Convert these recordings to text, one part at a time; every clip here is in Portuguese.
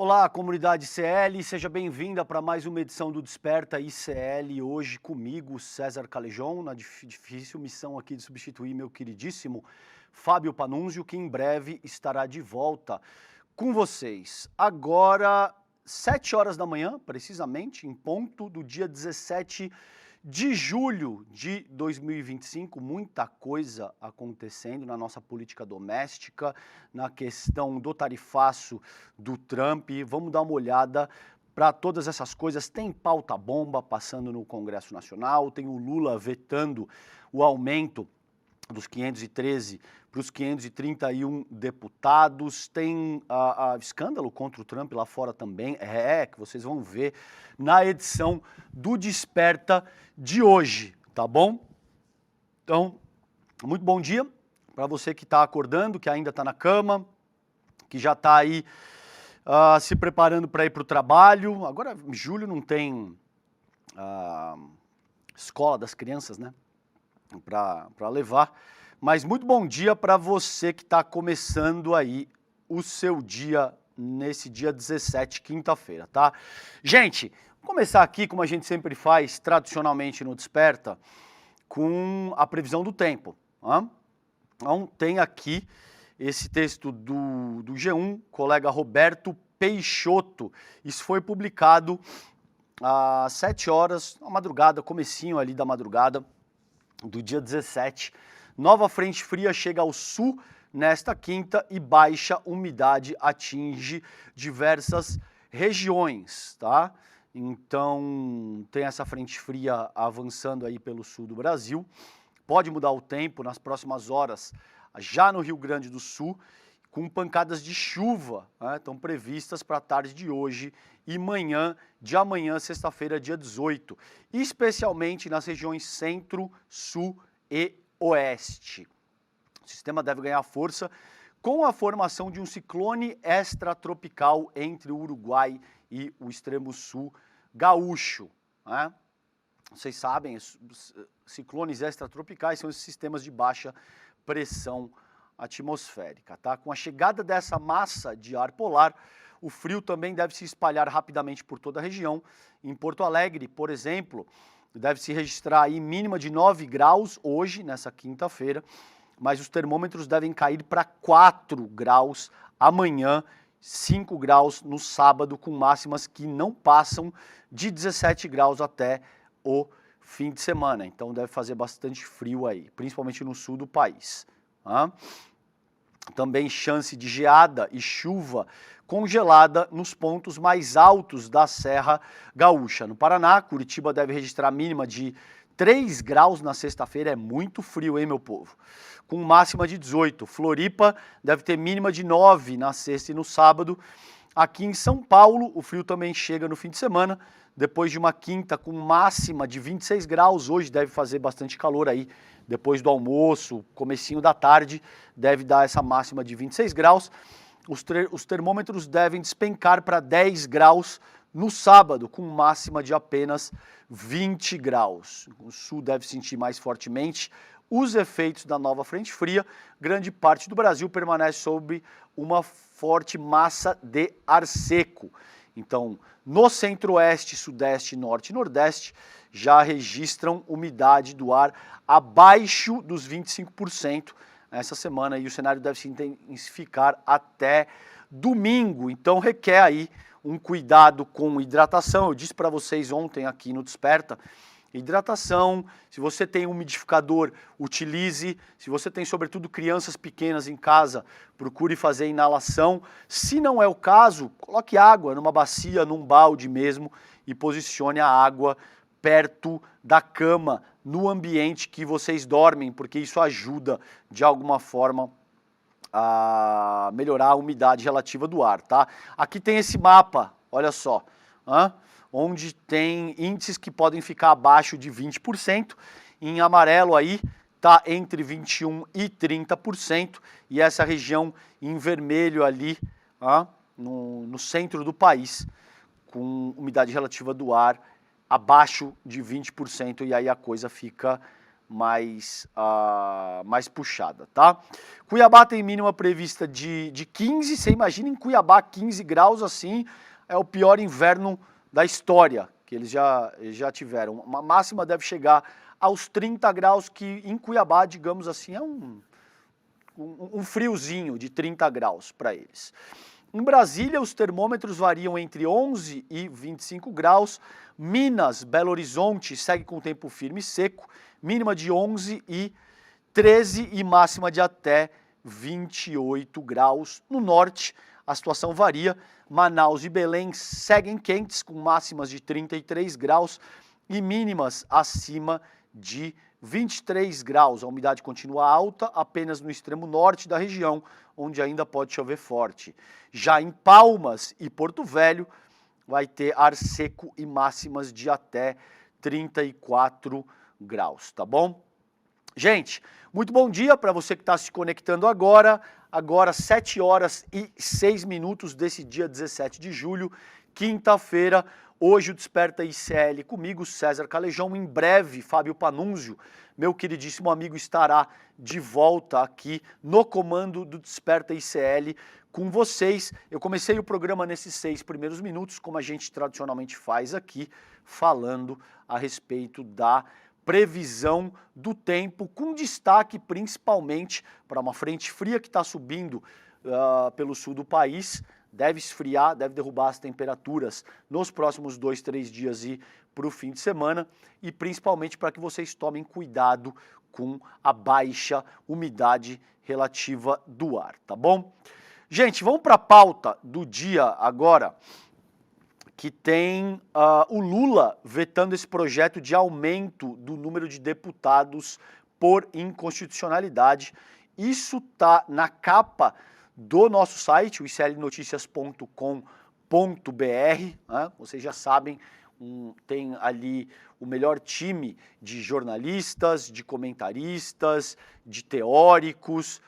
Olá, comunidade ICL, seja bem-vinda para mais uma edição do Desperta ICL, hoje comigo, César Calejon, na difícil missão aqui de substituir meu queridíssimo Fábio Panunzio, que em breve estará de volta com vocês. Agora, 7 horas da manhã, precisamente, em ponto do dia 17 de julho de 2025, muita coisa acontecendo na nossa política doméstica, na questão do tarifaço do Trump. Vamos dar uma olhada para todas essas coisas. Tem pauta bomba passando no Congresso Nacional, tem o Lula vetando o aumento dos 513 para os 531 deputados, tem escândalo contra o Trump lá fora também, que vocês vão ver na edição do Desperta de hoje, tá bom? Então, muito bom dia para você que está acordando, que ainda está na cama, que já está aí se preparando para ir para o trabalho. Agora, em julho não tem escola das crianças, né? Para levar, mas muito bom dia para você que está começando aí o seu dia nesse dia 17, quinta-feira, tá? Gente, vou começar aqui, como a gente sempre faz tradicionalmente no Desperta, com a previsão do tempo. Então, tem aqui esse texto do G1, colega Roberto Peixoto. Isso foi publicado às 7 horas, na madrugada, comecinho ali da madrugada, do dia 17, nova frente fria chega ao sul nesta quinta e baixa umidade atinge diversas regiões, tá? Então, tem essa frente fria avançando aí pelo sul do Brasil, pode mudar o tempo nas próximas horas, já no Rio Grande do Sul, com pancadas de chuva, né, estão previstas para a tarde de hoje e manhã de amanhã, sexta-feira, dia 18, especialmente nas regiões centro, sul e oeste. O sistema deve ganhar força com a formação de um ciclone extratropical entre o Uruguai e o extremo sul gaúcho, né? Vocês sabem, ciclones extratropicais são esses sistemas de baixa pressão atmosférica, tá? Com a chegada dessa massa de ar polar, o frio também deve se espalhar rapidamente por toda a região. Em Porto Alegre, por exemplo, deve se registrar aí mínima de 9 graus hoje, nessa quinta-feira, mas os termômetros devem cair para 4 graus amanhã, 5 graus no sábado, com máximas que não passam de 17 graus até o fim de semana. Então deve fazer bastante frio aí, principalmente no sul do país. Também chance de geada e chuva congelada nos pontos mais altos da Serra Gaúcha. No Paraná, Curitiba deve registrar mínima de 3 graus na sexta-feira, é muito frio, hein, meu povo? Com máxima de 18. Floripa deve ter mínima de 9 na sexta e no sábado. Aqui em São Paulo, o frio também chega no fim de semana, depois de uma quinta com máxima de 26 graus, hoje deve fazer bastante calor aí, depois do almoço, comecinho da tarde, deve dar essa máxima de 26 graus. Os termômetros devem despencar para 10 graus no sábado, com máxima de apenas 20 graus. O sul deve sentir mais fortemente os efeitos da nova frente fria. Grande parte do Brasil permanece sob uma forte massa de ar seco. Então, no centro-oeste, sudeste, norte e nordeste, já registram umidade do ar abaixo dos 25% essa semana, e o cenário deve se intensificar até domingo. Então, requer aí um cuidado com hidratação. Eu disse para vocês ontem aqui no Desperta, hidratação, se você tem um umidificador, utilize. Se você tem, sobretudo, crianças pequenas em casa, procure fazer inalação. Se não é o caso, coloque água numa bacia, num balde mesmo, e posicione a água perto da cama, no ambiente que vocês dormem, porque isso ajuda, de alguma forma, a melhorar a umidade relativa do ar, tá? Aqui tem esse mapa, olha só, onde tem índices que podem ficar abaixo de 20%, em amarelo aí está entre 21% e 30%, e essa região em vermelho ali, no centro do país, com umidade relativa do ar abaixo de 20%, e aí a coisa fica mais puxada, tá? Cuiabá tem mínima prevista de 15, você imagina em Cuiabá 15 graus assim, é o pior inverno da história que eles já tiveram. Uma máxima deve chegar aos 30 graus, que em Cuiabá, digamos assim, é um friozinho de 30 graus para eles. Em Brasília, os termômetros variam entre 11 e 25 graus. Minas, Belo Horizonte, segue com tempo firme e seco, mínima de 11 e 13 e máxima de até 28 graus. No norte, a situação varia. Manaus e Belém seguem quentes, com máximas de 33 graus e mínimas acima de 23 graus. A umidade continua alta apenas no extremo norte da região, onde ainda pode chover forte. Já em Palmas e Porto Velho, vai ter ar seco e máximas de até 34 graus, tá bom? Gente, muito bom dia para você que está se conectando agora. Agora 7 horas e 6 minutos desse dia 17 de julho, quinta-feira. Hoje o Desperta ICL comigo, César Calejão. Em breve, Fábio Panunzio, meu queridíssimo amigo, estará de volta aqui no comando do Desperta ICL com vocês. Eu comecei o programa nesses 6 primeiros minutos, como a gente tradicionalmente faz aqui, falando a respeito da previsão do tempo, com destaque principalmente para uma frente fria que está subindo pelo sul do país. Deve esfriar, deve derrubar as temperaturas nos próximos 2, 3 dias e para o fim de semana, e principalmente para que vocês tomem cuidado com a baixa umidade relativa do ar, tá bom? Gente, vamos para a pauta do dia agora, que tem o Lula vetando esse projeto de aumento do número de deputados por inconstitucionalidade. Isso está na capa do nosso site, o iclnoticias.com.br, né? Vocês já sabem, tem ali o melhor time de jornalistas, de comentaristas, de teóricos,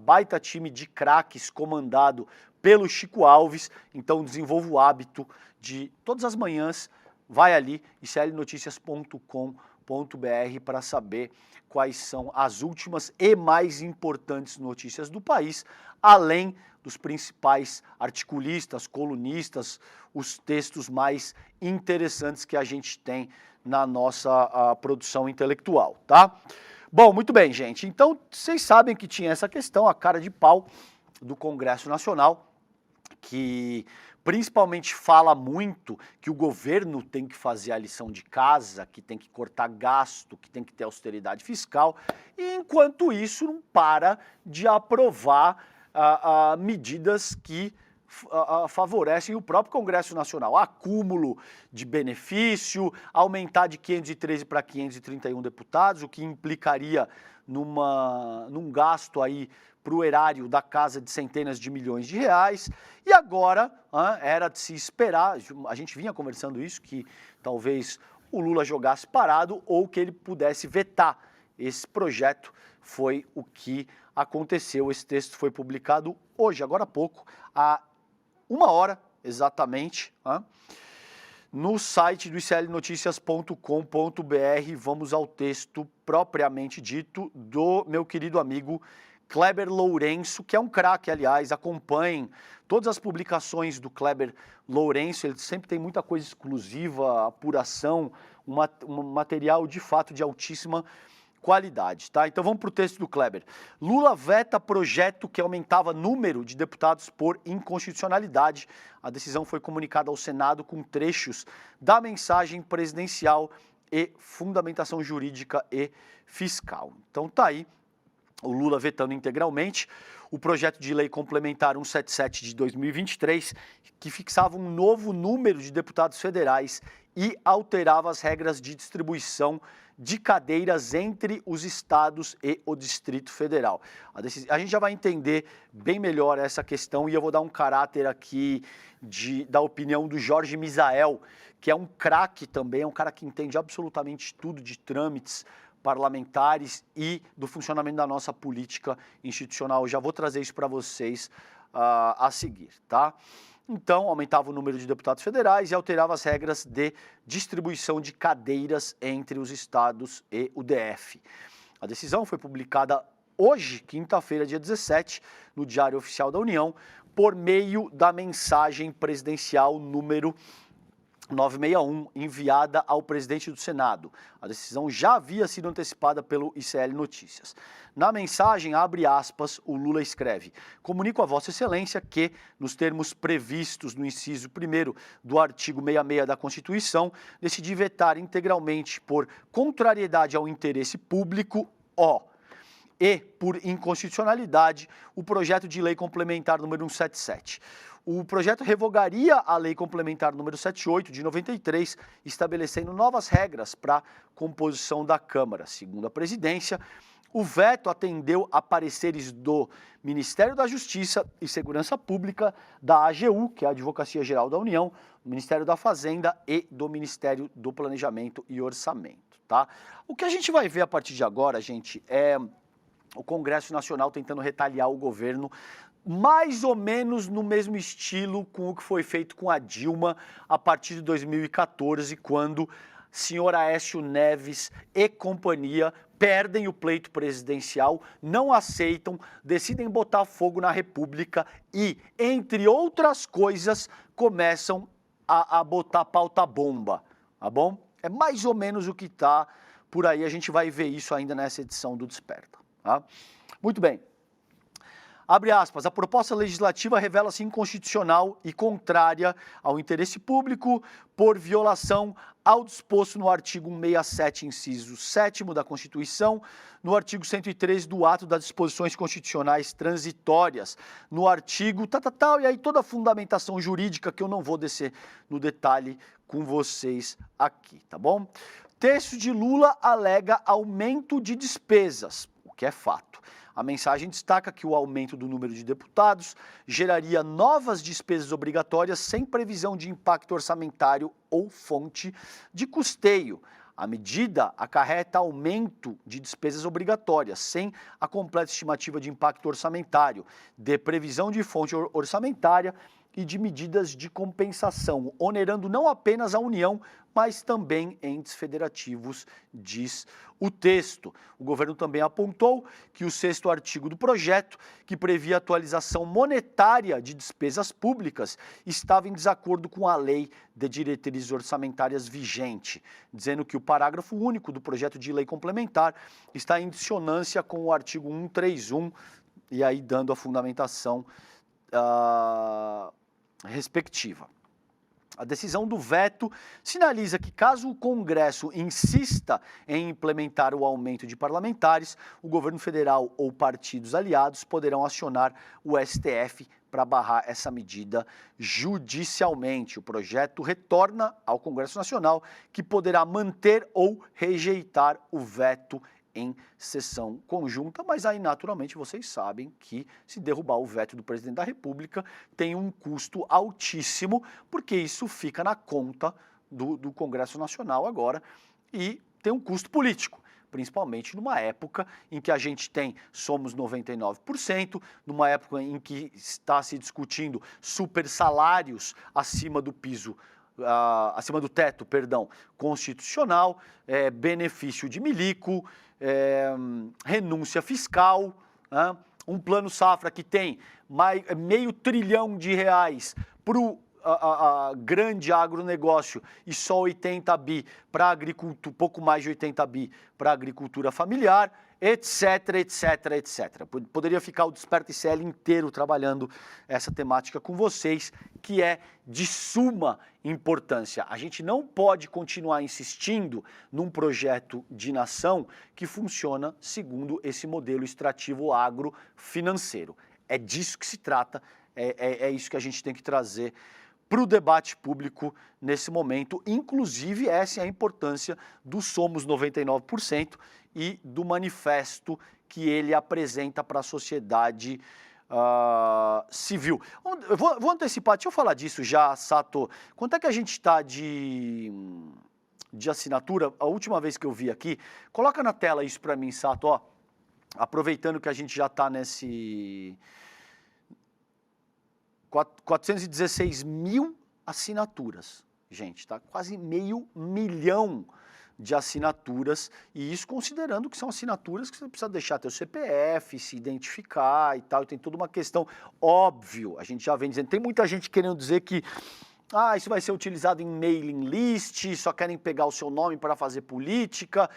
baita time de craques comandado pelo Chico Alves. Então desenvolva o hábito de todas as manhãs, vai ali, iclnoticias.com.br, para saber quais são as últimas e mais importantes notícias do país, além dos principais articulistas, colunistas, os textos mais interessantes que a gente tem na nossa produção intelectual, tá? Bom, muito bem, gente. Então, vocês sabem que tinha essa questão, a cara de pau do Congresso Nacional, que principalmente fala muito que o governo tem que fazer a lição de casa, que tem que cortar gasto, que tem que ter austeridade fiscal, e enquanto isso não para de aprovar medidas que favorecem o próprio Congresso Nacional, acúmulo de benefício, aumentar de 513 para 531 deputados, o que implicaria num gasto aí para o erário da casa de centenas de milhões de reais. E agora era de se esperar, a gente vinha conversando isso, que talvez o Lula jogasse parado ou que ele pudesse vetar esse projeto. Foi o que aconteceu. Esse texto foi publicado hoje, agora há pouco, há 1 hora exatamente, no site do iclnoticias.com.br. Vamos ao texto propriamente dito do meu querido amigo Kleber Lourenço, que é um craque, aliás. Acompanhem todas as publicações do Kleber Lourenço, ele sempre tem muita coisa exclusiva, apuração, um material de fato de altíssima qualidade, tá? Então vamos para o texto do Kleber. Lula veta projeto que aumentava número de deputados por inconstitucionalidade. A decisão foi comunicada ao Senado com trechos da mensagem presidencial e fundamentação jurídica e fiscal. Então tá aí o Lula vetando integralmente o projeto de lei complementar 177 de 2023, que fixava um novo número de deputados federais e alterava as regras de distribuição de cadeiras entre os estados e o Distrito Federal. A gente já vai entender bem melhor essa questão, e eu vou dar um caráter aqui da opinião do Jorge Misael, que é um craque também, é um cara que entende absolutamente tudo de trâmites parlamentares e do funcionamento da nossa política institucional. Eu já vou trazer isso para vocês a seguir, tá? Então, aumentava o número de deputados federais e alterava as regras de distribuição de cadeiras entre os estados e o DF. A decisão foi publicada hoje, quinta-feira, dia 17, no Diário Oficial da União, por meio da mensagem presidencial número 961, enviada ao presidente do Senado. A decisão já havia sido antecipada pelo ICL Notícias. Na mensagem, abre aspas, o Lula escreve: comunico a Vossa Excelência que, nos termos previstos no inciso 1º do artigo 66 da Constituição, decidi vetar integralmente por contrariedade ao interesse público, e por inconstitucionalidade, o projeto de lei complementar número 177. O projeto revogaria a Lei Complementar número 78, de 93, estabelecendo novas regras para a composição da Câmara. Segundo a presidência, o veto atendeu a pareceres do Ministério da Justiça e Segurança Pública, da AGU, que é a Advocacia Geral da União, do Ministério da Fazenda e do Ministério do Planejamento e Orçamento, tá? O que a gente vai ver a partir de agora, gente, é o Congresso Nacional tentando retaliar o governo, mais ou menos no mesmo estilo com o que foi feito com a Dilma a partir de 2014, quando senhor Aécio Neves e companhia perdem o pleito presidencial, não aceitam, decidem botar fogo na República e, entre outras coisas, começam a botar pauta-bomba, tá bom? É mais ou menos o que está por aí, a gente vai ver isso ainda nessa edição do Desperta. Tá? Muito bem. Abre aspas, a proposta legislativa revela-se inconstitucional e contrária ao interesse público por violação ao disposto no artigo 167, inciso 7º da Constituição, no artigo 113 do ato das disposições constitucionais transitórias, no artigo e aí toda a fundamentação jurídica que eu não vou descer no detalhe com vocês aqui, tá bom? Texto de Lula alega aumento de despesas, o que é fato. A mensagem destaca que o aumento do número de deputados geraria novas despesas obrigatórias sem previsão de impacto orçamentário ou fonte de custeio. A medida acarreta aumento de despesas obrigatórias, sem a completa estimativa de impacto orçamentário, de previsão de fonte orçamentária e de medidas de compensação, onerando não apenas a União, mas também entes federativos, diz o texto. O governo também apontou que o 6º artigo do projeto, que previa atualização monetária de despesas públicas, estava em desacordo com a lei de diretrizes orçamentárias vigente, dizendo que o parágrafo único do projeto de lei complementar está em dissonância com o artigo 131, e aí dando a fundamentação respectiva. A decisão do veto sinaliza que, caso o Congresso insista em implementar o aumento de parlamentares, o governo federal ou partidos aliados poderão acionar o STF para barrar essa medida judicialmente. O projeto retorna ao Congresso Nacional, que poderá manter ou rejeitar o veto em sessão conjunta, mas aí naturalmente vocês sabem que se derrubar o veto do presidente da República tem um custo altíssimo, porque isso fica na conta do Congresso Nacional agora e tem um custo político, principalmente numa época em que a gente somos 99%, numa época em que está se discutindo super salários acima do piso, acima do teto, constitucional, benefício de milico, renúncia fiscal, um plano safra que tem meio trilhão de reais para o grande agronegócio e só 80 bi para a agricultura, pouco mais de 80 bi para a agricultura familiar, etc, etc, etc. Poderia ficar o Desperta ICL inteiro trabalhando essa temática com vocês, que é de suma importância. A gente não pode continuar insistindo num projeto de nação que funciona segundo esse modelo extrativo agrofinanceiro. É disso que se trata, é isso que a gente tem que trazer para o debate público nesse momento. Inclusive, essa é a importância do Somos 99% e do manifesto que ele apresenta para a sociedade civil. Eu vou antecipar, deixa eu falar disso já, Sato. Quanto é que a gente está de assinatura? A última vez que eu vi aqui, coloca na tela isso para mim, Sato, ó. Aproveitando que a gente já está 416 mil assinaturas, gente, tá? Quase 500 mil de assinaturas, e isso considerando que são assinaturas que você precisa deixar teu CPF, se identificar e tal, e tem toda uma questão, óbvio, a gente já vem dizendo, tem muita gente querendo dizer que isso vai ser utilizado em mailing list, só querem pegar o seu nome para fazer política,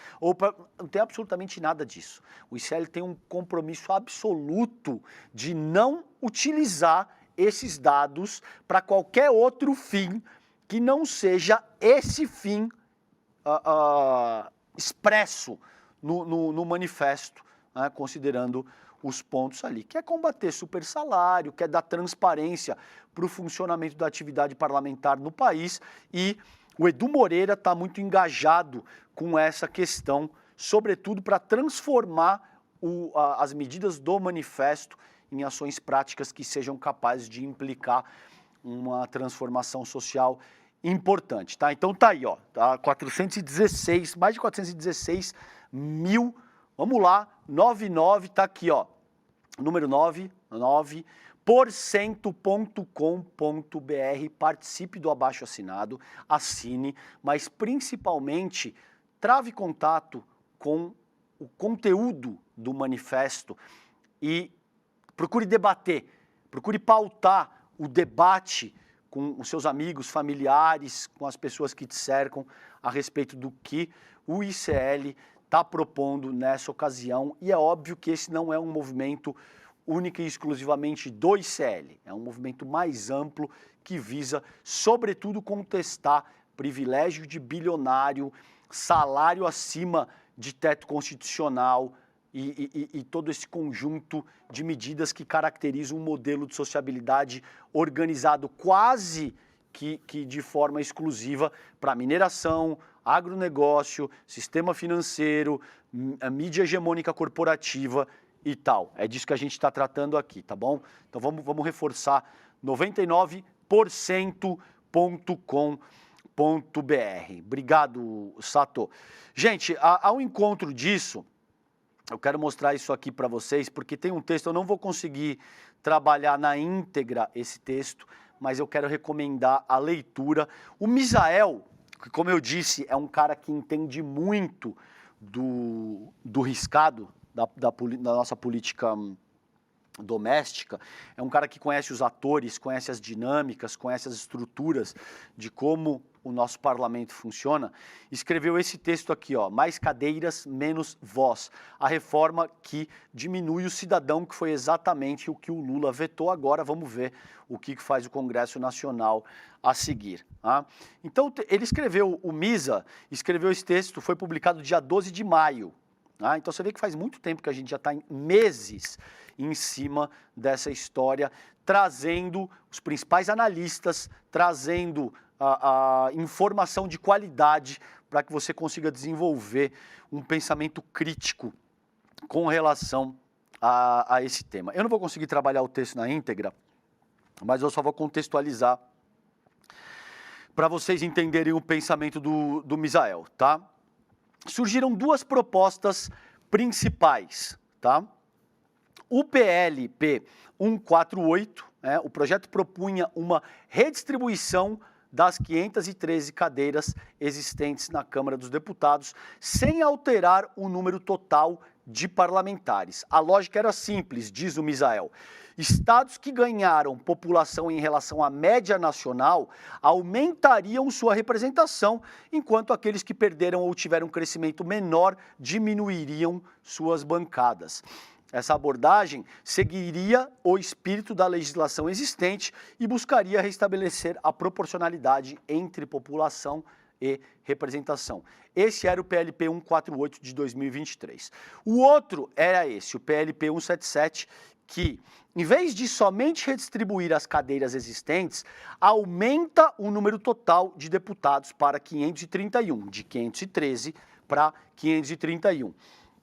não tem absolutamente nada disso. O ICL tem um compromisso absoluto de não utilizar esses dados para qualquer outro fim que não seja esse fim expresso no manifesto, né, considerando os pontos ali, que é combater supersalário, que é dar transparência para o funcionamento da atividade parlamentar no país, e o Edu Moreira está muito engajado com essa questão, sobretudo para transformar as medidas do manifesto em ações práticas que sejam capazes de implicar uma transformação social importante, tá? Então tá aí, ó, tá? 416, mais de 416 mil, vamos lá, 99, tá aqui, ó, número 99%.com.br, participe do abaixo-assinado, assine, mas principalmente trave contato com o conteúdo do manifesto e procure debater, procure pautar o debate com os seus amigos, familiares, com as pessoas que te cercam a respeito do que o ICL está propondo nessa ocasião. E é óbvio que esse não é um movimento única e exclusivamente do ICL, é um movimento mais amplo que visa, sobretudo, contestar privilégio de bilionário, salário acima de teto constitucional e todo esse conjunto de medidas que caracterizam um modelo de sociabilidade organizado quase que de forma exclusiva para mineração, agronegócio, sistema financeiro, a mídia hegemônica corporativa e tal. É disso que a gente está tratando aqui, tá bom? Então vamos reforçar 99%.com.br. Obrigado, Sato. Gente, ao encontro disso, eu quero mostrar isso aqui para vocês, porque tem um texto, eu não vou conseguir trabalhar na íntegra esse texto, mas eu quero recomendar a leitura. O Misael, que, como eu disse, é um cara que entende muito do riscado da nossa política doméstica, é um cara que conhece os atores, conhece as dinâmicas, conhece as estruturas de como o nosso parlamento funciona, escreveu esse texto aqui, ó, mais cadeiras, menos voz, a reforma que diminui o cidadão, que foi exatamente o que o Lula vetou. Agora vamos ver o que faz o Congresso Nacional a seguir. Tá? Então ele escreveu, o Misa escreveu esse texto, foi publicado dia 12 de maio, tá? Então você vê que faz muito tempo que a gente já está em meses em cima dessa história, trazendo os principais analistas, trazendo a informação de qualidade para que você consiga desenvolver um pensamento crítico com relação a esse tema. Eu não vou conseguir trabalhar o texto na íntegra, mas eu só vou contextualizar para vocês entenderem o pensamento do Misael, tá? Surgiram duas propostas principais, tá? O PLP 148, o projeto propunha uma redistribuição das 513 cadeiras existentes na Câmara dos Deputados, sem alterar o número total de parlamentares. A lógica era simples, diz o Misael. Estados que ganharam população em relação à média nacional aumentariam sua representação, enquanto aqueles que perderam ou tiveram um crescimento menor diminuiriam suas bancadas. Essa abordagem seguiria o espírito da legislação existente e buscaria restabelecer a proporcionalidade entre população e representação. Esse era o PLP 148 de 2023. O outro era esse, o PLP 177, que, em vez de somente redistribuir as cadeiras existentes, aumenta o número total de deputados para 531, de 513 para 531.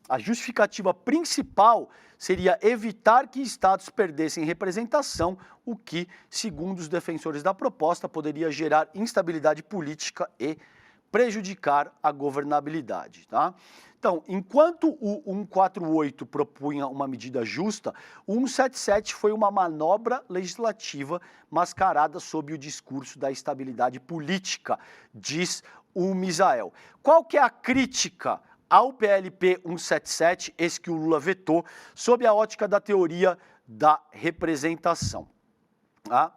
A justificativa principal seria evitar que estados perdessem representação, o que, segundo os defensores da proposta, poderia gerar instabilidade política e prejudicar a governabilidade, tá? Então, enquanto o 148 propunha uma medida justa, o 177 foi uma manobra legislativa mascarada sob o discurso da estabilidade política, diz o Misael. Qual que é a crítica ao PLP 177, esse que o Lula vetou, sob a ótica da teoria da representação? Tá?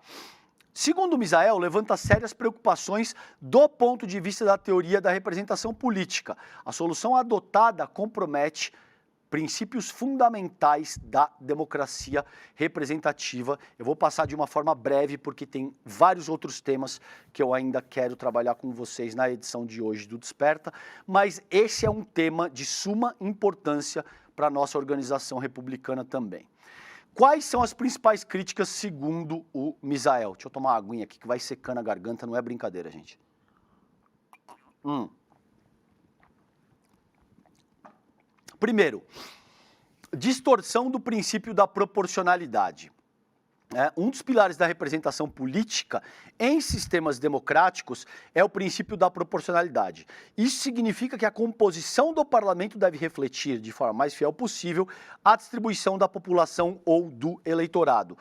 Segundo o Misael, levanta sérias preocupações do ponto de vista da teoria da representação política. A solução adotada compromete princípios fundamentais da democracia representativa. Eu vou passar de uma forma breve, porque tem vários outros temas que eu ainda quero trabalhar com vocês na edição de hoje do Desperta, mas esse é um tema de suma importância para a nossa organização republicana também. Quais são as principais críticas segundo o Misael? Deixa eu tomar uma aguinha aqui que vai secando a garganta, não é brincadeira, gente. Primeiro, distorção do princípio da proporcionalidade. Um dos pilares da representação política em sistemas democráticos é o princípio da proporcionalidade. Isso significa que a composição do parlamento deve refletir, de forma mais fiel possível, a distribuição da população ou do eleitorado.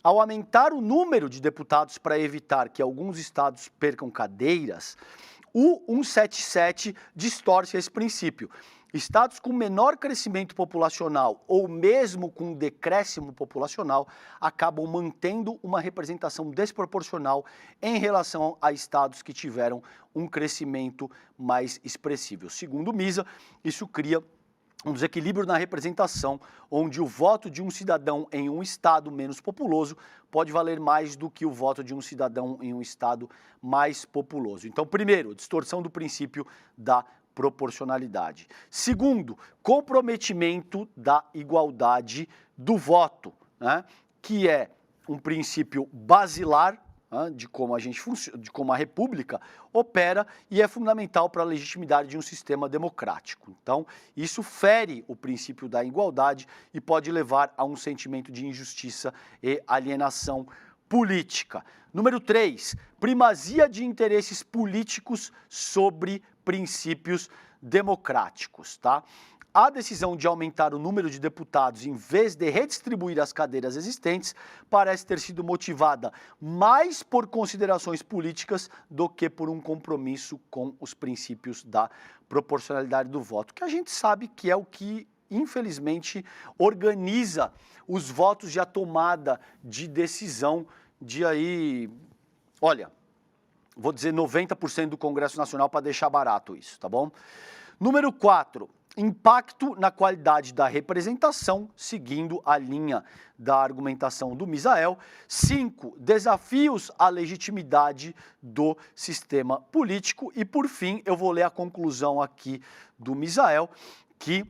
Ao aumentar o número de deputados para evitar que alguns estados percam cadeiras, o 177 distorce esse princípio. Estados com menor crescimento populacional ou mesmo com decréscimo populacional acabam mantendo uma representação desproporcional em relação a estados que tiveram um crescimento mais expressivo. Segundo Misa, isso cria um desequilíbrio na representação, onde o voto de um cidadão em um estado menos populoso pode valer mais do que o voto de um cidadão em um estado mais populoso. Então, primeiro, distorção do princípio da proporcionalidade. Segundo, comprometimento da igualdade do voto, né, que é um princípio basilar, né, de como a República opera e é fundamental para a legitimidade de um sistema democrático. Então, isso fere o princípio da igualdade e pode levar a um sentimento de injustiça e alienação política. Número 3, primazia de interesses políticos sobre princípios democráticos, tá? A decisão de aumentar o número de deputados em vez de redistribuir as cadeiras existentes parece ter sido motivada mais por considerações políticas do que por um compromisso com os princípios da proporcionalidade do voto, que a gente sabe que é o que, infelizmente, organiza os votos e a tomada de decisão de aí, olha, vou dizer 90% do Congresso Nacional para deixar barato isso, tá bom? Número 4, impacto na qualidade da representação, seguindo a linha da argumentação do Misael. 5, desafios à legitimidade do sistema político. E, por fim, eu vou ler a conclusão aqui do Misael, que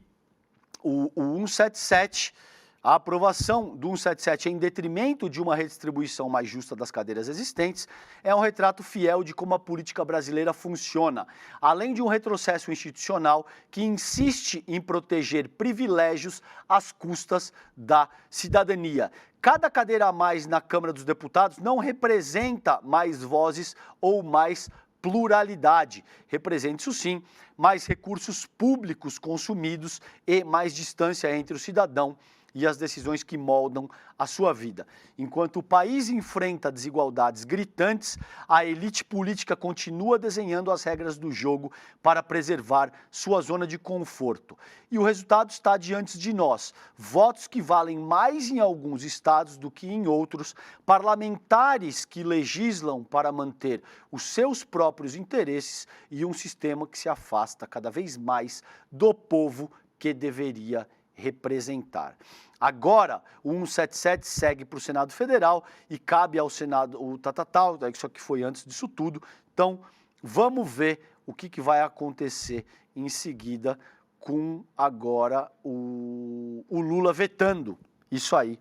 o 177... A aprovação do 177 em detrimento de uma redistribuição mais justa das cadeiras existentes é um retrato fiel de como a política brasileira funciona, além de um retrocesso institucional que insiste em proteger privilégios às custas da cidadania. Cada cadeira a mais na Câmara dos Deputados não representa mais vozes ou mais pluralidade. Representa, isso sim, mais recursos públicos consumidos e mais distância entre o cidadão e as decisões que moldam a sua vida. Enquanto o país enfrenta desigualdades gritantes, a elite política continua desenhando as regras do jogo para preservar sua zona de conforto. E o resultado está diante de nós. Votos que valem mais em alguns estados do que em outros, parlamentares que legislam para manter os seus próprios interesses e um sistema que se afasta cada vez mais do povo que deveria representar. Agora, o 177 segue para o Senado Federal e cabe ao Senado o isso que foi antes disso tudo. Então, vamos ver o que vai acontecer em seguida com agora o Lula vetando isso aí.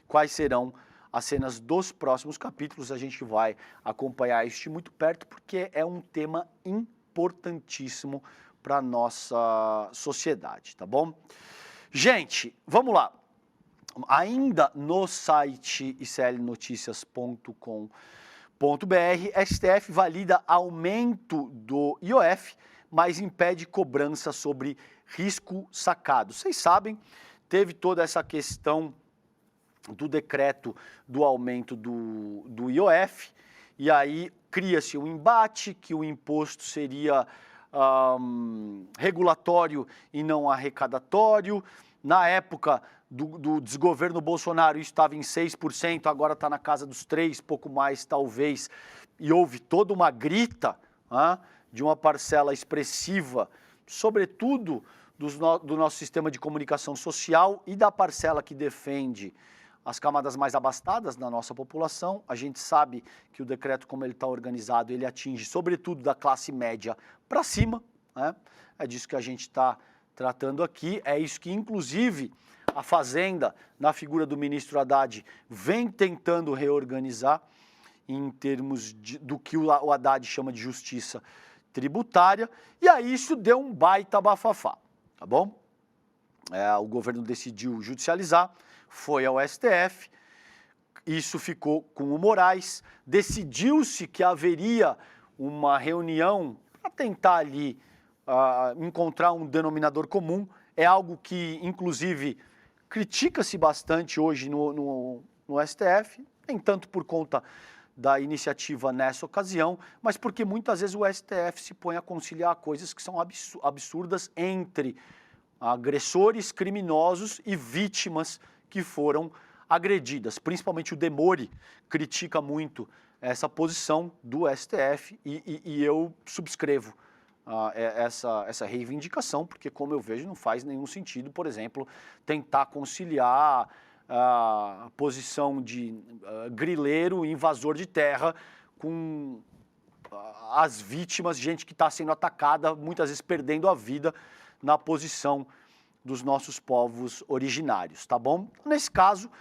Quais serão as cenas dos próximos capítulos? A gente vai acompanhar isso de muito perto porque é um tema importantíssimo para a nossa sociedade, tá bom? Gente, vamos lá. Ainda no site iclnoticias.com.br STF valida aumento do IOF, mas impede cobrança sobre risco sacado. Vocês sabem, teve toda essa questão do decreto do aumento do IOF, e aí cria-se um embate que o imposto seria regulatório e não arrecadatório. Na época do desgoverno Bolsonaro, isso estava em 6%, agora está na casa dos 3%, pouco mais talvez, e houve toda uma grita de uma parcela expressiva, sobretudo do nosso sistema de comunicação social e da parcela que defende as camadas mais abastadas da nossa população. A gente sabe que o decreto, como ele está organizado, ele atinge sobretudo da classe média para cima, né? É disso que a gente está tratando aqui, é isso que inclusive a Fazenda, na figura do ministro Haddad, vem tentando reorganizar em termos do que o Haddad chama de justiça tributária, e aí isso deu um baita bafafá, tá bom? O governo decidiu judicializar, foi ao STF, isso ficou com o Moraes, decidiu-se que haveria uma reunião para tentar ali encontrar um denominador comum, é algo que inclusive critica-se bastante hoje no STF, nem tanto por conta da iniciativa nessa ocasião, mas porque muitas vezes o STF se põe a conciliar coisas que são absurdas entre agressores criminosos e vítimas que foram agredidas. Principalmente o Demori critica muito essa posição do STF e eu subscrevo essa reivindicação, porque, como eu vejo, não faz nenhum sentido, por exemplo, tentar conciliar a posição de grileiro, invasor de terra, com as vítimas, gente que está sendo atacada, muitas vezes perdendo a vida na posição dos nossos povos originários, tá bom? Nesse caso,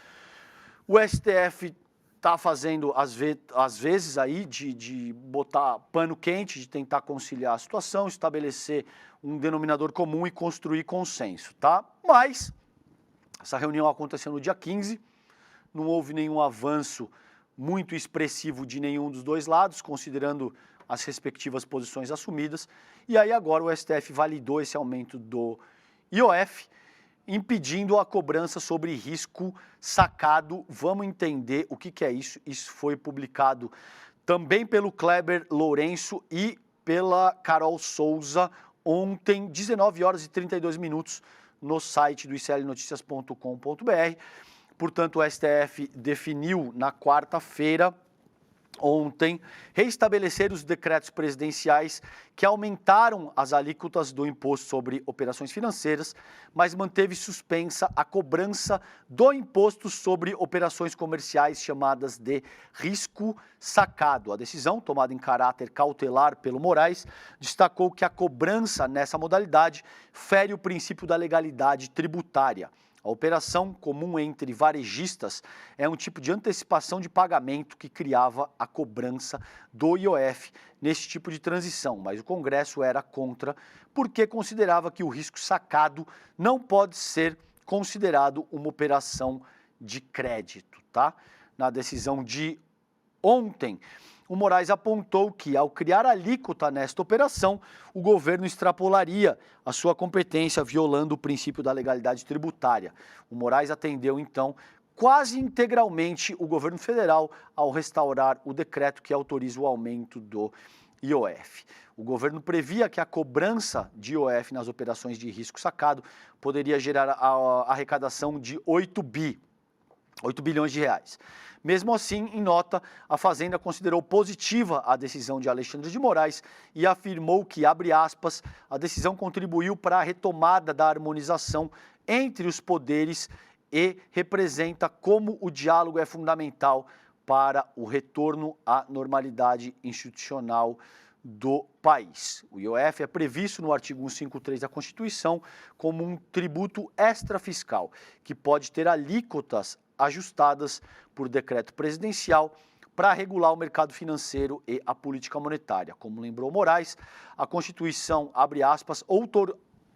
o STF está fazendo, às vezes, aí de botar pano quente, de tentar conciliar a situação, estabelecer um denominador comum e construir consenso, tá? Mas essa reunião aconteceu no dia 15, não houve nenhum avanço muito expressivo de nenhum dos dois lados, considerando as respectivas posições assumidas, e aí agora o STF validou esse aumento do IOF, impedindo a cobrança sobre risco sacado. Vamos entender o que é isso. Isso foi publicado também pelo Kleber Lourenço e pela Carol Souza ontem, 19 horas e 32 minutos, no site do iclnoticias.com.br. Portanto, o STF definiu na quarta-feira, ontem, reestabelecer os decretos presidenciais que aumentaram as alíquotas do imposto sobre operações financeiras, mas manteve suspensa a cobrança do imposto sobre operações comerciais chamadas de risco sacado. A decisão, tomada em caráter cautelar pelo Moraes, destacou que a cobrança nessa modalidade fere o princípio da legalidade tributária. A operação comum entre varejistas é um tipo de antecipação de pagamento que criava a cobrança do IOF nesse tipo de transição, mas o Congresso era contra porque considerava que o risco sacado não pode ser considerado uma operação de crédito, tá? Na decisão de ontem, o Moraes apontou que, ao criar alíquota nesta operação, o governo extrapolaria a sua competência, violando o princípio da legalidade tributária. O Moraes atendeu, então, quase integralmente o governo federal ao restaurar o decreto que autoriza o aumento do IOF. O governo previa que a cobrança de IOF nas operações de risco sacado poderia gerar a arrecadação de 8 bilhões de reais. Mesmo assim, em nota, a Fazenda considerou positiva a decisão de Alexandre de Moraes e afirmou que, abre aspas, a decisão contribuiu para a retomada da harmonização entre os poderes e representa como o diálogo é fundamental para o retorno à normalidade institucional do país. O IOF é previsto no artigo 153 da Constituição como um tributo extrafiscal, que pode ter alíquotas ajustadas por decreto presidencial para regular o mercado financeiro e a política monetária. Como lembrou Moraes, a Constituição, abre aspas,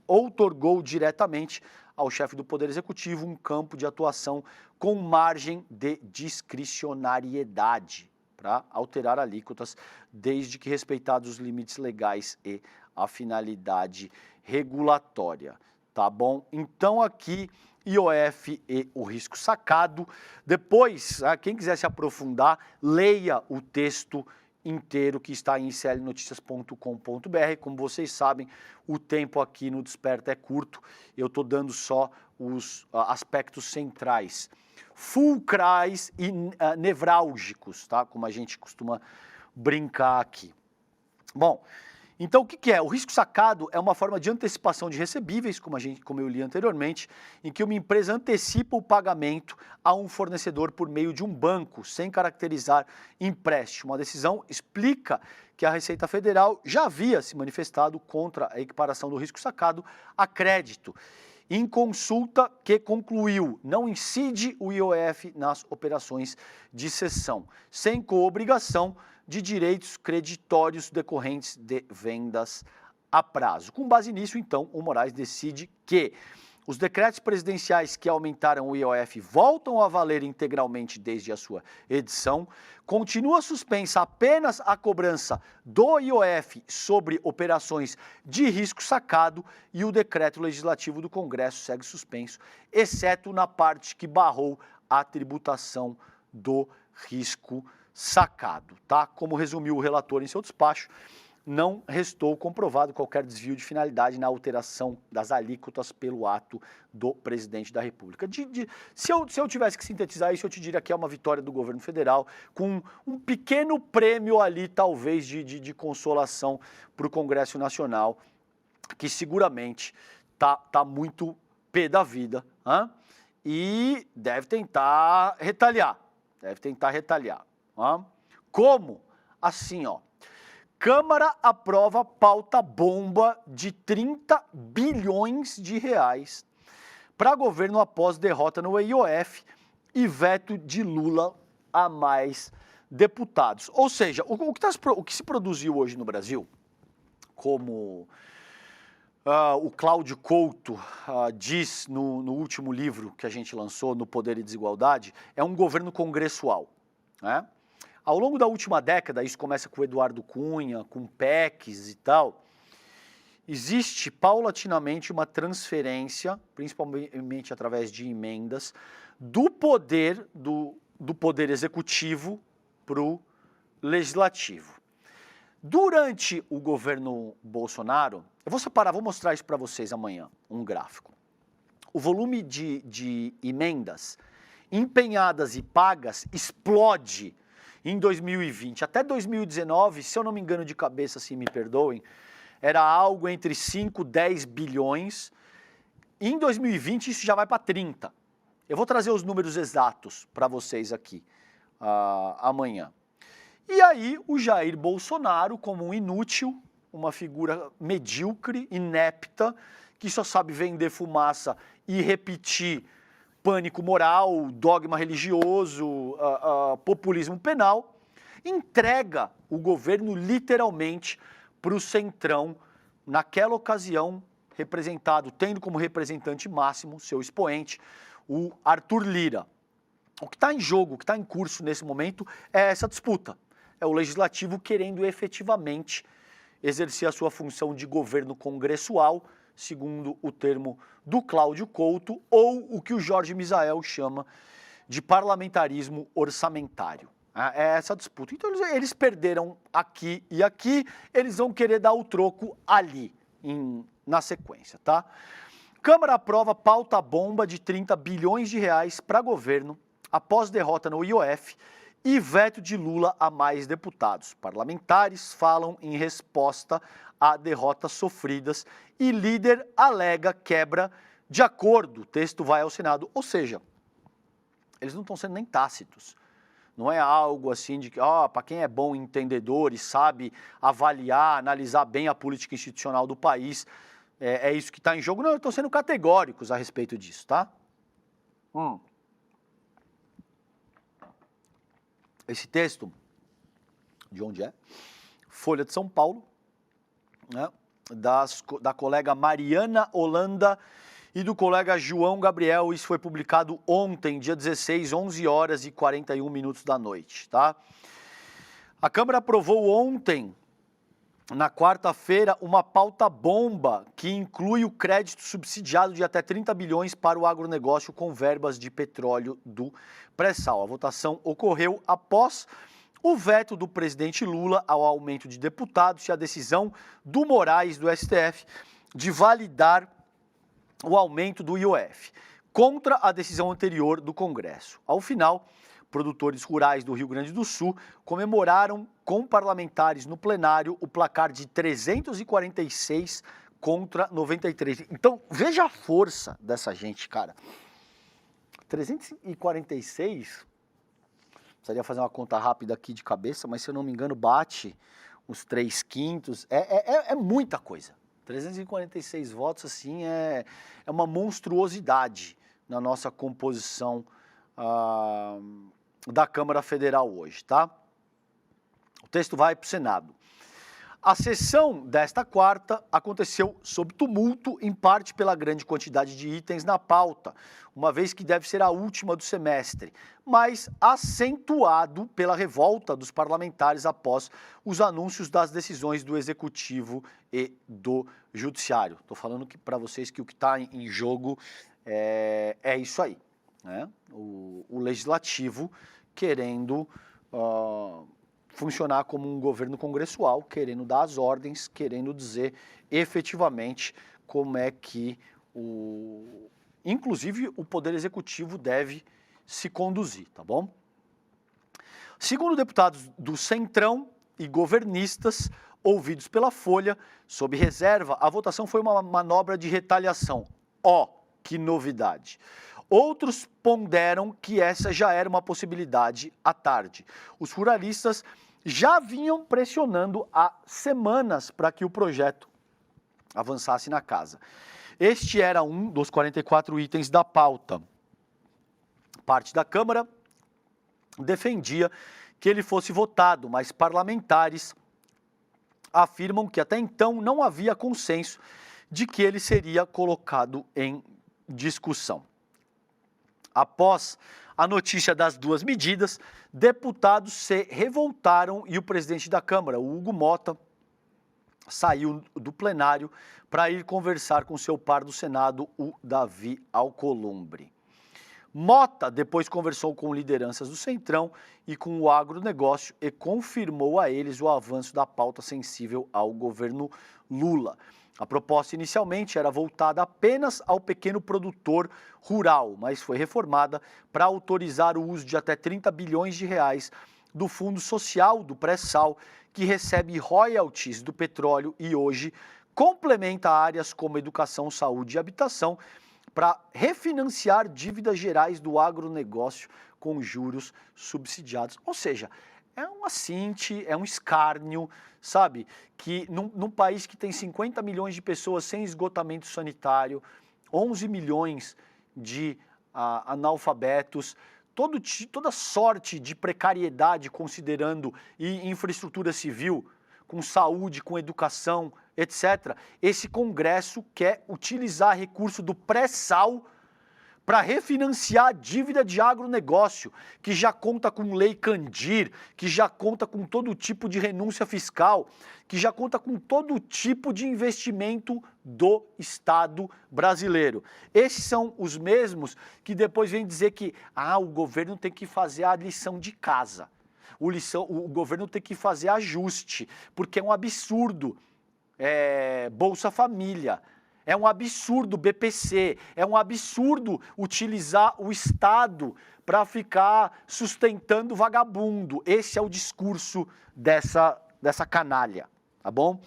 outorgou diretamente ao chefe do Poder Executivo um campo de atuação com margem de discricionariedade. para alterar alíquotas, desde que respeitados os limites legais e a finalidade regulatória, tá bom? Então aqui IOF e o risco sacado. Depois, quem quiser se aprofundar, leia o texto inteiro que está em iclnoticias.com.br. Como vocês sabem, o tempo aqui no Desperta é curto, eu estou dando só os aspectos centrais, fulcrais e nevrálgicos, tá? Como a gente costuma brincar aqui. Bom, então o que é? O risco sacado é uma forma de antecipação de recebíveis, como eu li anteriormente, em que uma empresa antecipa o pagamento a um fornecedor por meio de um banco, sem caracterizar empréstimo. A decisão explica que a Receita Federal já havia se manifestado contra a equiparação do risco sacado a crédito, em consulta que concluiu, não incide o IOF nas operações de cessão, sem coobrigação de direitos creditórios decorrentes de vendas a prazo. Com base nisso, então, o Moraes decide que os decretos presidenciais que aumentaram o IOF voltam a valer integralmente desde a sua edição, continua suspensa apenas a cobrança do IOF sobre operações de risco sacado e o decreto legislativo do Congresso segue suspenso, exceto na parte que barrou a tributação do risco sacado, tá? Como resumiu o relator em seu despacho, não restou comprovado qualquer desvio de finalidade na alteração das alíquotas pelo ato do presidente da República. Se eu tivesse que sintetizar isso, eu te diria que é uma vitória do governo federal, com um pequeno prêmio ali, talvez, de consolação para o Congresso Nacional, que seguramente tá muito pé da vida, e deve tentar retaliar. Como? Assim, ó. Câmara aprova pauta bomba de 30 bilhões de reais para governo após derrota no IOF e veto de Lula a mais deputados. Ou seja, o que se produziu hoje no Brasil, como o Cláudio Couto diz no último livro que a gente lançou, No Poder e Desigualdade, é um governo congressual, né? Ao longo da última década, isso começa com o Eduardo Cunha, com PECs e tal, existe paulatinamente uma transferência, principalmente através de emendas, do poder executivo para o legislativo. Durante o governo Bolsonaro, eu vou separar, vou mostrar isso para vocês amanhã, um gráfico. O volume de emendas empenhadas e pagas explode em 2020. Até 2019, se eu não me engano de cabeça, assim, me perdoem, era algo entre 5 e 10 bilhões. Em 2020, isso já vai para 30. Eu vou trazer os números exatos para vocês aqui amanhã. E aí, o Jair Bolsonaro, como um inútil, uma figura medíocre, inepta, que só sabe vender fumaça e repetir pânico moral, dogma religioso, populismo penal, entrega o governo literalmente para o Centrão, naquela ocasião tendo como representante máximo, seu expoente, o Arthur Lira. O que está em jogo, o que está em curso nesse momento é essa disputa. É o legislativo querendo efetivamente exercer a sua função de governo congressual, segundo o termo do Cláudio Couto, ou o que o Jorge Misael chama de parlamentarismo orçamentário. É essa disputa. Então eles perderam aqui e aqui, eles vão querer dar o troco ali, na sequência, tá? Câmara aprova pauta bomba de 30 bilhões de reais para governo após derrota no IOF e veto de Lula a mais deputados. Parlamentares falam em resposta a derrotas sofridas e líder alega quebra de acordo. O texto vai ao Senado. Ou seja, eles não estão sendo nem tácitos. Não é algo assim de que, para quem é bom entendedor e sabe avaliar, analisar bem a política institucional do país, é isso que está em jogo. Não, eles estão sendo categóricos a respeito disso, tá? Esse texto, de onde é? Folha de São Paulo, né? Da colega Mariana Holanda e do colega João Gabriel. Isso foi publicado ontem, dia 16, 11 horas e 41 minutos da noite, tá? A Câmara aprovou ontem, na quarta-feira, uma pauta bomba que inclui o crédito subsidiado de até 30 bilhões para o agronegócio com verbas de petróleo do pré-sal. A votação ocorreu após o veto do presidente Lula ao aumento de deputados e a decisão do Moraes do STF de validar o aumento do IOF, contra a decisão anterior do Congresso. Ao final, produtores rurais do Rio Grande do Sul comemoraram com parlamentares no plenário o placar de 346 contra 93. Então, veja a força dessa gente, cara. 346, precisaria fazer uma conta rápida aqui de cabeça, mas se eu não me engano bate os 3/5. É muita coisa. 346 votos, assim, é uma monstruosidade na nossa composição da Câmara Federal hoje, tá? O texto vai para o Senado. A sessão desta quarta aconteceu sob tumulto, em parte pela grande quantidade de itens na pauta, uma vez que deve ser a última do semestre, mas acentuado pela revolta dos parlamentares após os anúncios das decisões do Executivo e do Judiciário. Estou falando para vocês que o que está em jogo é isso aí, né? O Legislativo querendo funcionar como um governo congressual, querendo dar as ordens, querendo dizer efetivamente como é que inclusive o Poder Executivo deve se conduzir, tá bom? Segundo deputados do Centrão e governistas ouvidos pela Folha, sob reserva, a votação foi uma manobra de retaliação. Que novidade! Outros ponderam que essa já era uma possibilidade à tarde. Os ruralistas já vinham pressionando há semanas para que o projeto avançasse na casa. Este era um dos 44 itens da pauta. Parte da Câmara defendia que ele fosse votado, mas parlamentares afirmam que até então não havia consenso de que ele seria colocado em discussão. Após a notícia das duas medidas, deputados se revoltaram e o presidente da Câmara, o Hugo Mota, saiu do plenário para ir conversar com seu par do Senado, o Davi Alcolumbre. Mota depois conversou com lideranças do Centrão e com o agronegócio e confirmou a eles o avanço da pauta sensível ao governo Lula. A proposta inicialmente era voltada apenas ao pequeno produtor rural, mas foi reformada para autorizar o uso de até 30 bilhões de reais do Fundo Social do Pré-Sal, que recebe royalties do petróleo e hoje complementa áreas como educação, saúde e habitação para refinanciar dívidas gerais do agronegócio com juros subsidiados. Ou seja, é um assinte, é um escárnio, sabe? Que num país que tem 50 milhões de pessoas sem esgotamento sanitário, 11 milhões de analfabetos, toda sorte de precariedade considerando infraestrutura civil, com saúde, com educação, etc. Esse Congresso quer utilizar recurso do pré-sal para refinanciar a dívida de agronegócio, que já conta com lei Candir, que já conta com todo tipo de renúncia fiscal, que já conta com todo tipo de investimento do Estado brasileiro. Esses são os mesmos que depois vêm dizer que o governo tem que fazer a lição de casa, o governo tem que fazer ajuste, porque é um absurdo Bolsa Família. É um absurdo BPC, é um absurdo utilizar o Estado para ficar sustentando vagabundo. Esse é o discurso dessa canalha, tá bom?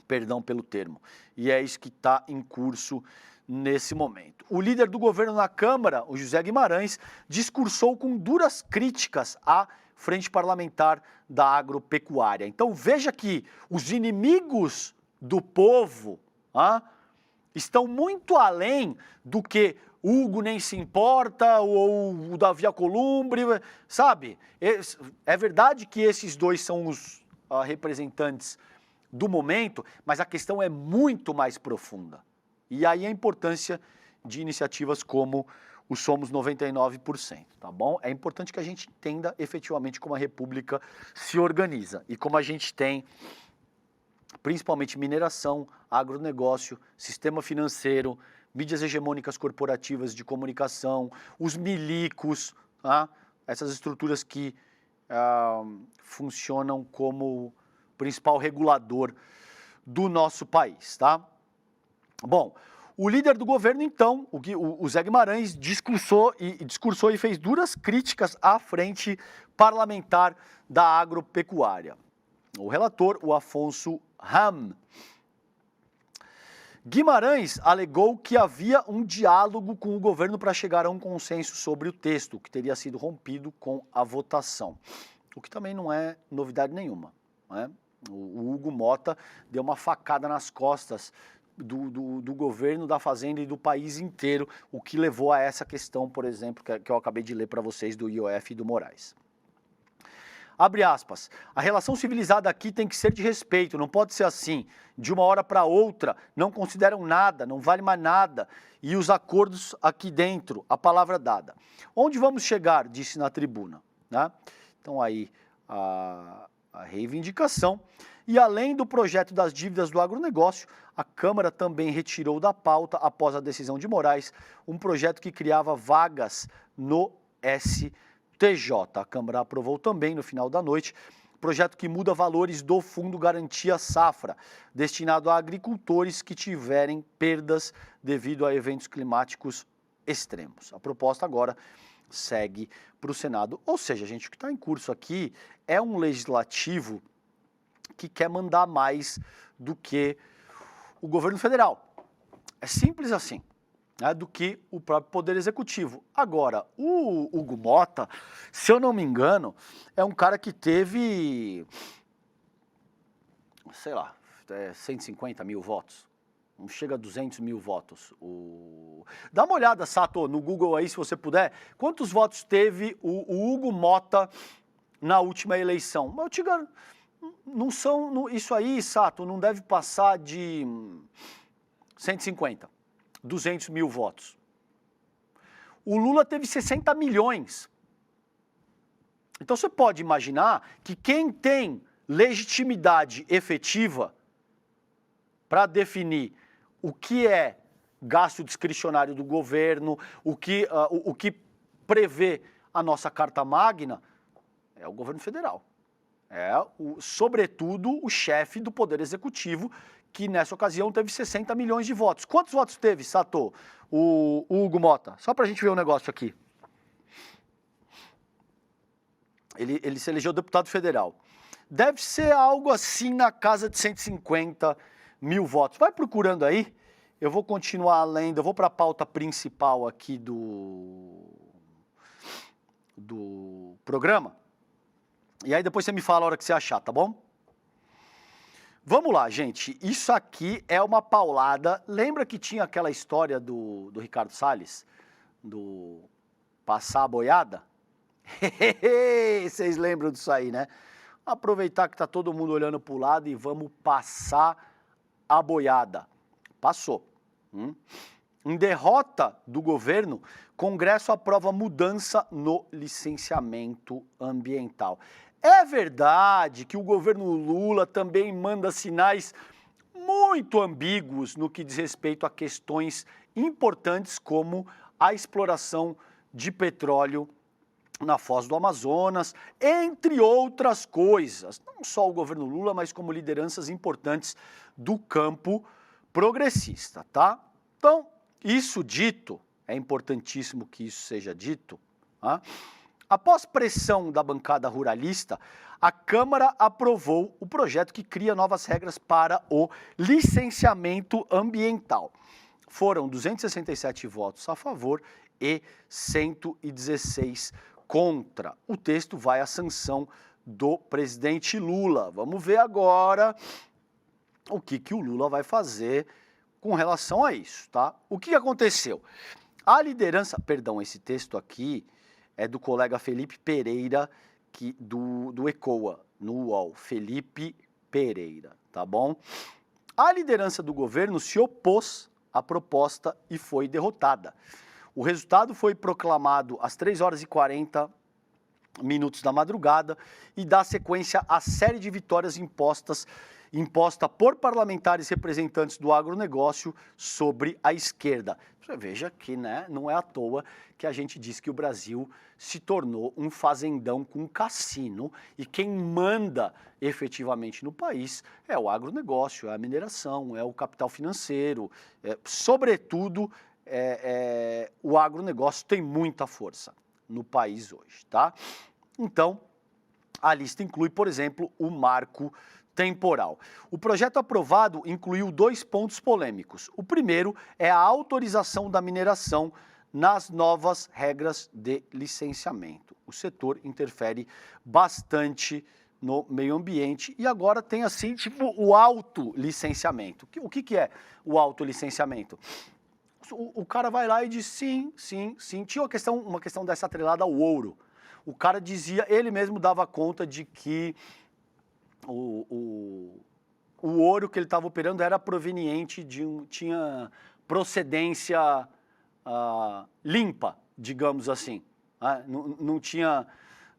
Perdão pelo termo. E é isso que está em curso nesse momento. O líder do governo na Câmara, o José Guimarães, discursou com duras críticas à Frente Parlamentar da Agropecuária. Então veja que os inimigos do povo estão muito além do que Hugo nem se importa ou o Davi Alcolumbre, sabe? É verdade que esses dois são os representantes do momento, mas a questão é muito mais profunda. E aí a importância de iniciativas como o somos 99%, tá bom? É importante que a gente entenda efetivamente como a República se organiza e como a gente tem, principalmente mineração, agronegócio, sistema financeiro, mídias hegemônicas corporativas de comunicação, os milicos, tá? Essas estruturas que funcionam como principal regulador do nosso país, tá? Bom, o líder do governo, então, o Zé Guimarães, discursou e fez duras críticas à frente parlamentar da agropecuária. O relator, o Afonso Ram. Guimarães alegou que havia um diálogo com o governo para chegar a um consenso sobre o texto, que teria sido rompido com a votação, o que também não é novidade nenhuma, né? O Hugo Mota deu uma facada nas costas do governo, da Fazenda e do país inteiro, o que levou a essa questão, por exemplo, que eu acabei de ler para vocês do IOF e do Moraes. Abre aspas, a relação civilizada aqui tem que ser de respeito, não pode ser assim, de uma hora para outra, não consideram nada, não vale mais nada, e os acordos aqui dentro, a palavra dada. Onde vamos chegar, disse na tribuna, né? Então aí a reivindicação, e além do projeto das dívidas do agronegócio, a Câmara também retirou da pauta, após a decisão de Moraes, um projeto que criava vagas no STJ. A Câmara aprovou também, no final da noite, projeto que muda valores do Fundo Garantia Safra, destinado a agricultores que tiverem perdas devido a eventos climáticos extremos. A proposta agora segue para o Senado. Ou seja, gente, o que está em curso aqui é um legislativo que quer mandar mais do que o governo federal. É simples assim, né, do que o próprio Poder Executivo. Agora, o Hugo Mota, se eu não me engano, é um cara que teve, sei lá, 150 mil votos. Não chega a 200 mil votos. Dá uma olhada, Sato, no Google aí, se você puder. Quantos votos teve o Hugo Mota na última eleição? Mas eu te garanto, não são... Isso aí, Sato, não deve passar de 150, 200 mil votos. O Lula teve 60 milhões. Então você pode imaginar que quem tem legitimidade efetiva para definir o que é gasto discricionário do governo, o que prevê a nossa Carta Magna, é o governo federal. É, sobretudo, o chefe do Poder Executivo, que nessa ocasião teve 60 milhões de votos. Quantos votos teve, Sato, o Hugo Mota? Só para a gente ver um negócio aqui. Ele se elegeu deputado federal. Deve ser algo assim na casa de 150 mil votos. Vai procurando aí. Eu vou continuar lendo, eu vou para a pauta principal aqui do programa. E aí depois você me fala a hora que você achar, tá bom? Vamos lá, gente. Isso aqui é uma paulada. Lembra que tinha aquela história do Ricardo Salles? Do passar a boiada? Vocês lembram disso aí, né? Aproveitar que tá todo mundo olhando pro lado e vamos passar a boiada. Passou. Em derrota do governo, Congresso aprova mudança no licenciamento ambiental. É verdade que o governo Lula também manda sinais muito ambíguos no que diz respeito a questões importantes como a exploração de petróleo na Foz do Amazonas, entre outras coisas. Não só o governo Lula, mas como lideranças importantes do campo progressista, tá? Então, isso dito, é importantíssimo que isso seja dito, tá? Após pressão da bancada ruralista, a Câmara aprovou o projeto que cria novas regras para o licenciamento ambiental. Foram 267 votos a favor e 116 contra. O texto vai à sanção do presidente Lula. Vamos ver agora o que o Lula vai fazer com relação a isso, tá? O que aconteceu? A liderança, perdão, esse texto aqui é do colega Felipe Pereira, do ECOA, no UOL, Felipe Pereira, tá bom? A liderança do governo se opôs à proposta e foi derrotada. O resultado foi proclamado às 3h40 da madrugada e dá sequência à série de vitórias imposta por parlamentares representantes do agronegócio sobre a esquerda. Você veja que, né, não é à toa que a gente diz que o Brasil se tornou um fazendão com cassino e quem manda efetivamente no país é o agronegócio, é a mineração, é o capital financeiro, sobretudo o agronegócio tem muita força no país hoje, tá? Então, a lista inclui, por exemplo, o marco temporal. O projeto aprovado incluiu 2 pontos polêmicos. O primeiro é a autorização da mineração nas novas regras de licenciamento. O setor interfere bastante no meio ambiente e agora tem assim, tipo, o autolicenciamento. O que é o autolicenciamento? O cara vai lá e diz sim, sim, sim. Tinha uma questão dessa atrelada ao ouro. O cara dizia, ele mesmo dava conta de que o ouro que ele estava operando era proveniente tinha procedência limpa, digamos assim. Não tinha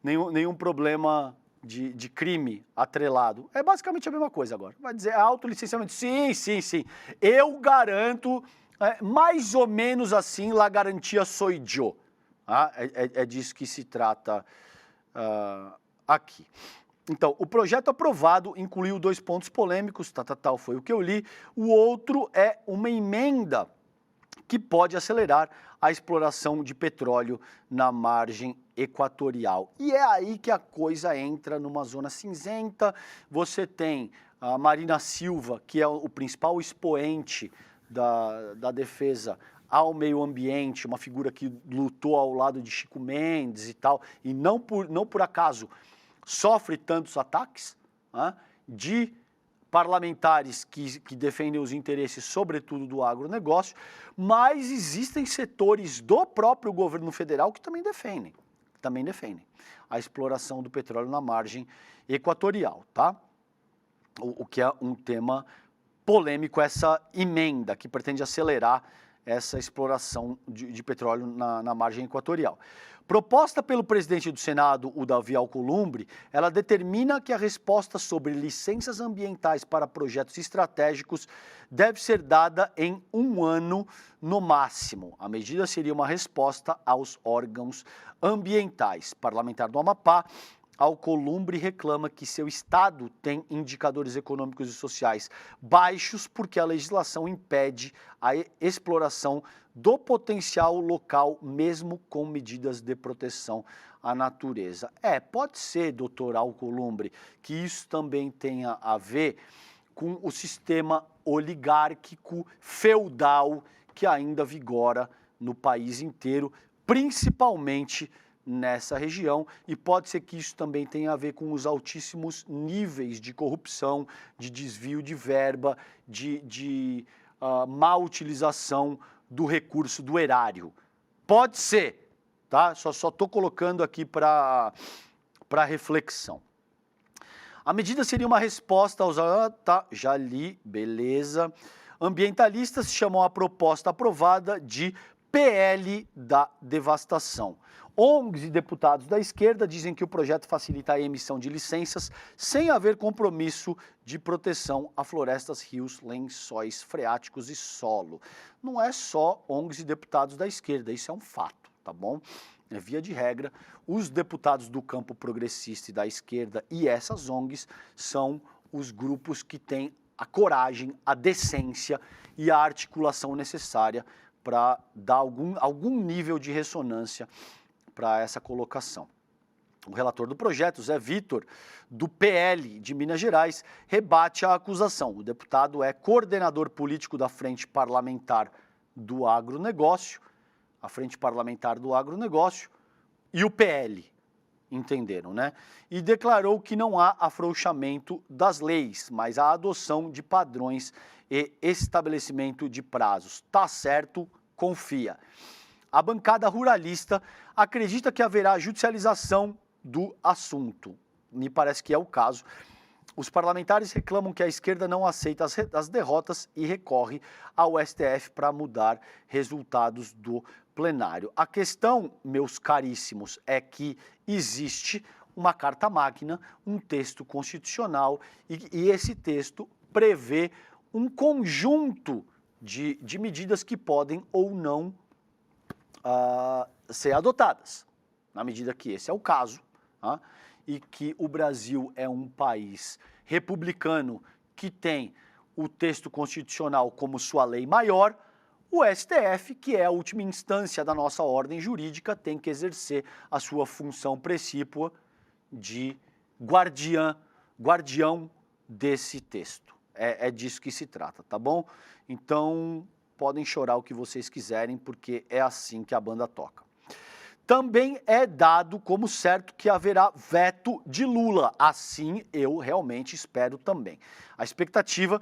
nenhum problema de crime atrelado. É basicamente a mesma coisa agora. Vai dizer autolicenciamento. Sim, sim, sim. Eu garanto, mais ou menos assim, la garantia soy yo. É disso que se trata aqui. Então, o projeto aprovado incluiu 2 pontos polêmicos, tal, foi o que eu li. O outro é uma emenda que pode acelerar a exploração de petróleo na margem equatorial. E é aí que a coisa entra numa zona cinzenta. Você tem a Marina Silva, que é o principal expoente da defesa ao meio ambiente, uma figura que lutou ao lado de Chico Mendes e tal, e não por acaso sofre tantos ataques de parlamentares que defendem os interesses, sobretudo do agronegócio, mas existem setores do próprio governo federal que também defendem a exploração do petróleo na margem equatorial, tá? O que é um tema polêmico, essa emenda que pretende acelerar essa exploração de petróleo na margem equatorial. Proposta pelo presidente do Senado, o Davi Alcolumbre, ela determina que a resposta sobre licenças ambientais para projetos estratégicos deve ser dada em 1 ano no máximo. A medida seria uma resposta aos órgãos ambientais. Parlamentar do Amapá, Alcolumbre reclama que seu estado tem indicadores econômicos e sociais baixos porque a legislação impede a exploração do potencial local, mesmo com medidas de proteção à natureza. Pode ser, doutor Alcolumbre, que isso também tenha a ver com o sistema oligárquico feudal que ainda vigora no país inteiro, principalmente nessa região, e pode ser que isso também tenha a ver com os altíssimos níveis de corrupção, de desvio de verba, de má utilização do recurso do erário. Pode ser, tá? Só estou colocando aqui para reflexão. A medida seria uma resposta aos... já li, beleza. Ambientalistas chamam a proposta aprovada de PL da devastação. ONGs e deputados da esquerda dizem que o projeto facilita a emissão de licenças sem haver compromisso de proteção a florestas, rios, lençóis freáticos e solo. Não é só ONGs e deputados da esquerda, isso é um fato, tá bom? Via de regra, os deputados do campo progressista e da esquerda e essas ONGs são os grupos que têm a coragem, a decência e a articulação necessária para dar algum nível de ressonância para essa colocação. O relator do projeto, Zé Vitor, do PL de Minas Gerais, rebate a acusação. O deputado é coordenador político da Frente Parlamentar do Agronegócio, a Frente Parlamentar do Agronegócio e o PL, entenderam, né? E declarou que não há afrouxamento das leis, mas a adoção de padrões e estabelecimento de prazos. Tá certo, confia. A bancada ruralista acredita que haverá judicialização do assunto. Me parece que é o caso. os parlamentares reclamam que a esquerda não aceita as derrotas e recorre ao STF para mudar resultados do plenário. A questão, meus caríssimos, é que existe uma carta magna, um texto constitucional, e esse texto prevê um conjunto de medidas que podem ou não ser adotadas, na medida que esse é o caso, e que o Brasil é um país republicano que tem o texto constitucional como sua lei maior, o STF, que é a última instância da nossa ordem jurídica, tem que exercer a sua função precípua de guardião desse texto. É disso que se trata, tá bom? Então, podem chorar o que vocês quiserem, porque é assim que a banda toca. Também é dado como certo que haverá veto de Lula. Assim, eu realmente espero também. A expectativa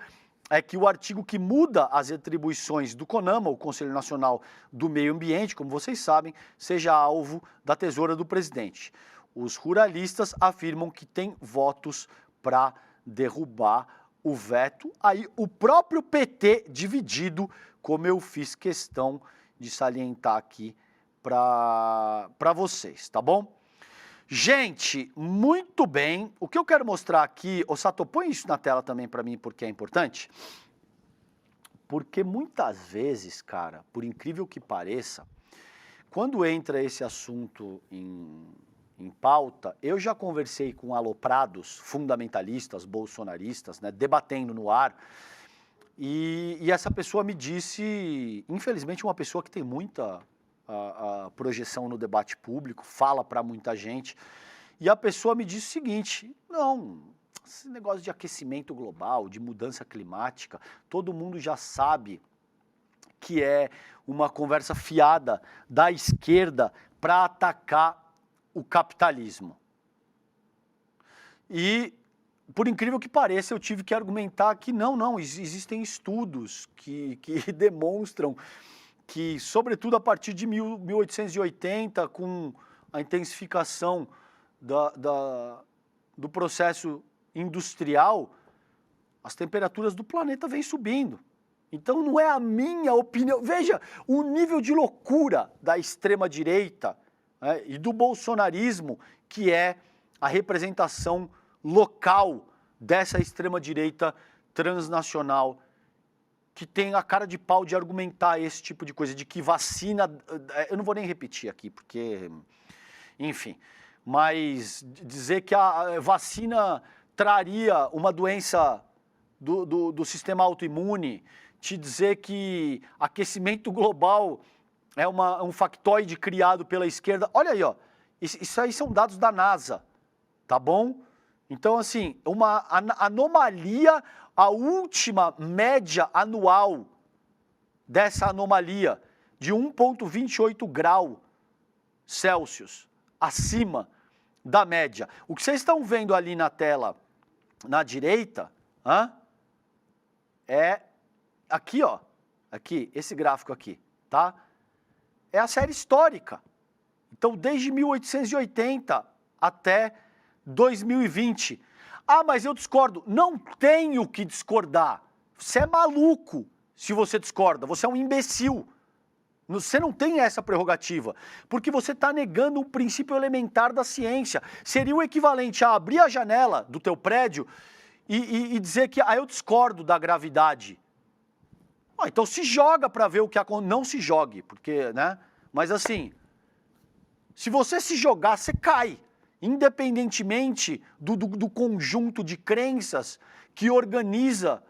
é que o artigo que muda as atribuições do CONAMA, o Conselho Nacional do Meio Ambiente, como vocês sabem, seja alvo da tesoura do presidente. Os ruralistas afirmam que tem votos para derrubar o veto. Aí o próprio PT dividido, como eu fiz questão de salientar aqui para vocês, tá bom? Gente, muito bem. O que eu quero mostrar aqui, ô Sato, põe isso na tela também para mim, porque é importante. Porque muitas vezes, cara, por incrível que pareça, quando entra esse assunto em pauta, eu já conversei com aloprados, fundamentalistas, bolsonaristas, né, debatendo no ar, e essa pessoa me disse, infelizmente uma pessoa que tem muita a projeção no debate público, fala para muita gente, e a pessoa me disse o seguinte: não, esse negócio de aquecimento global, de mudança climática, todo mundo já sabe que é uma conversa fiada da esquerda para atacar o capitalismo. E, por incrível que pareça, eu tive que argumentar que não, existem estudos que demonstram que, sobretudo a partir de 1880, com a intensificação do processo industrial, as temperaturas do planeta vêm subindo. Então não é a minha opinião. Veja o nível de loucura da extrema-direita, né, e do bolsonarismo, que é a representação local dessa extrema-direita transnacional, que tem a cara de pau de argumentar esse tipo de coisa, de que vacina... Eu não vou nem repetir aqui, porque... Enfim, mas dizer que a vacina traria uma doença do sistema autoimune, te dizer que aquecimento global é um factoide criado pela esquerda. Olha aí, ó, isso aí são dados da NASA, tá bom? Então, assim, uma anomalia, a última média anual dessa anomalia de 1,28 graus Celsius acima da média. O que vocês estão vendo ali na tela, na direita, é aqui, ó, aqui, esse gráfico aqui, tá? É a série histórica. Então, desde 1880 até 2020. Ah, mas eu discordo. Não tenho que discordar. Você é maluco se você discorda. Você é um imbecil. Você não tem essa prerrogativa, porque você está negando um princípio elementar da ciência. Seria o equivalente a abrir a janela do teu prédio e dizer que eu discordo da gravidade. Então se joga para ver o que acontece. Não se jogue, porque, né? Mas assim, se você se jogar, você cai. Independentemente do conjunto de crenças que organiza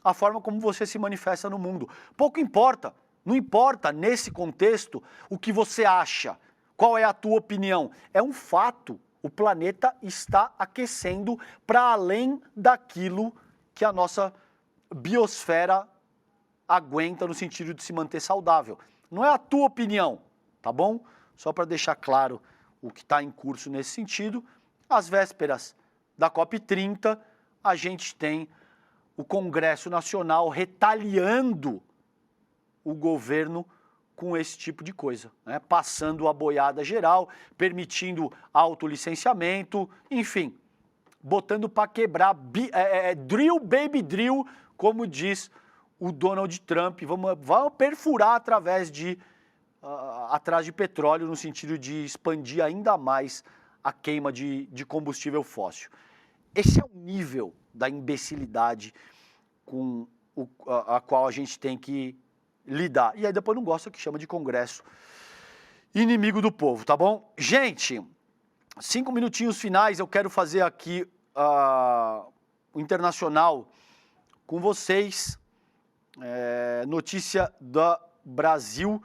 a forma como você se manifesta no mundo. Pouco importa, não importa nesse contexto o que você acha, qual é a tua opinião. É um fato, o planeta está aquecendo para além daquilo que a nossa biosfera aguenta no sentido de se manter saudável. Não é a tua opinião, tá bom? Só para deixar claro o que está em curso nesse sentido. Às vésperas da COP30, a gente tem o Congresso Nacional retaliando o governo com esse tipo de coisa, né? Passando a boiada geral, permitindo autolicenciamento, enfim, botando para quebrar, drill, baby drill, como diz o Donald Trump. Vamos perfurar através atrás de petróleo, no sentido de expandir ainda mais a queima de combustível fóssil. Esse é o nível da imbecilidade com a qual a gente tem que lidar. E aí depois não gosta que chama de Congresso inimigo do povo, tá bom? Gente, 5 minutinhos finais, eu quero fazer aqui o internacional com vocês. Notícia do Brasil,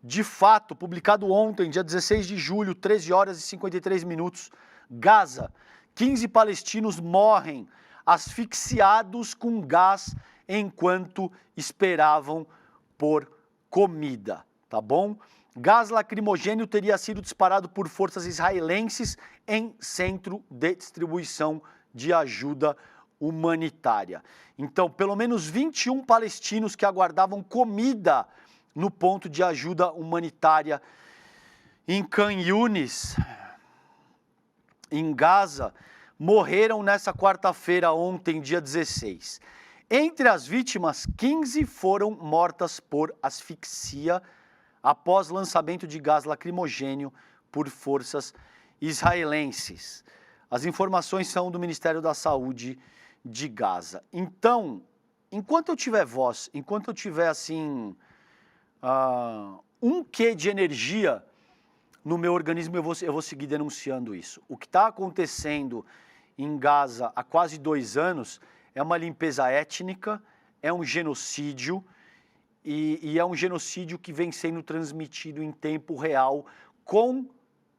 de fato, publicado ontem, dia 16 de julho, 13 horas e 53 minutos. Gaza, 15 palestinos morrem asfixiados com gás enquanto esperavam por comida, tá bom? Gás lacrimogêneo teria sido disparado por forças israelenses em centro de distribuição de ajuda humanitária. Então, pelo menos 21 palestinos que aguardavam comida no ponto de ajuda humanitária em Khan Yunis, em Gaza, morreram nessa quarta-feira, ontem, dia 16. Entre as vítimas, 15 foram mortas por asfixia após lançamento de gás lacrimogêneo por forças israelenses. As informações são do Ministério da Saúde de Gaza. Então, enquanto eu tiver voz, enquanto eu tiver, assim, um quê de energia no meu organismo, eu vou seguir denunciando isso. O que está acontecendo em Gaza há quase 2 anos é uma limpeza étnica, é um genocídio, e é um genocídio que vem sendo transmitido em tempo real com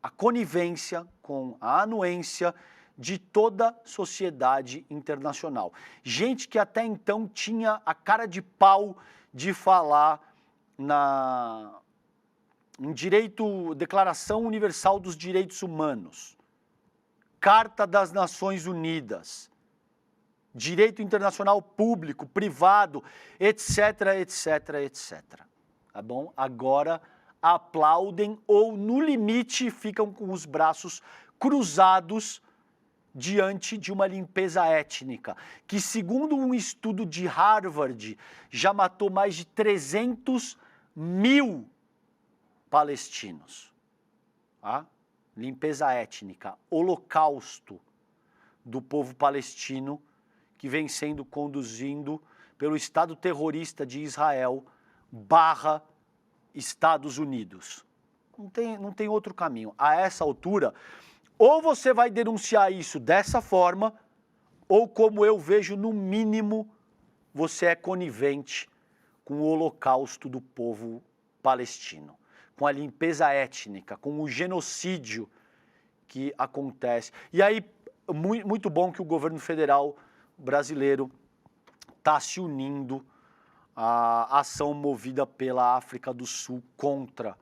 a conivência, com a anuência de toda a sociedade internacional. Gente que até então tinha a cara de pau de falar em Declaração Universal dos Direitos Humanos, Carta das Nações Unidas, direito internacional público, privado, etc, etc, etc. Tá bom? Agora aplaudem ou, no limite, ficam com os braços cruzados diante de uma limpeza étnica, que, segundo um estudo de Harvard, já matou mais de 300 mil palestinos. Tá? Limpeza étnica, holocausto do povo palestino, que vem sendo conduzido pelo Estado terrorista de Israel / Estados Unidos. Não tem outro caminho. A essa altura, ou você vai denunciar isso dessa forma, ou, como eu vejo, no mínimo, você é conivente com o holocausto do povo palestino, com a limpeza étnica, com o genocídio que acontece. E aí, muito bom que o governo federal brasileiro está se unindo à ação movida pela África do Sul contra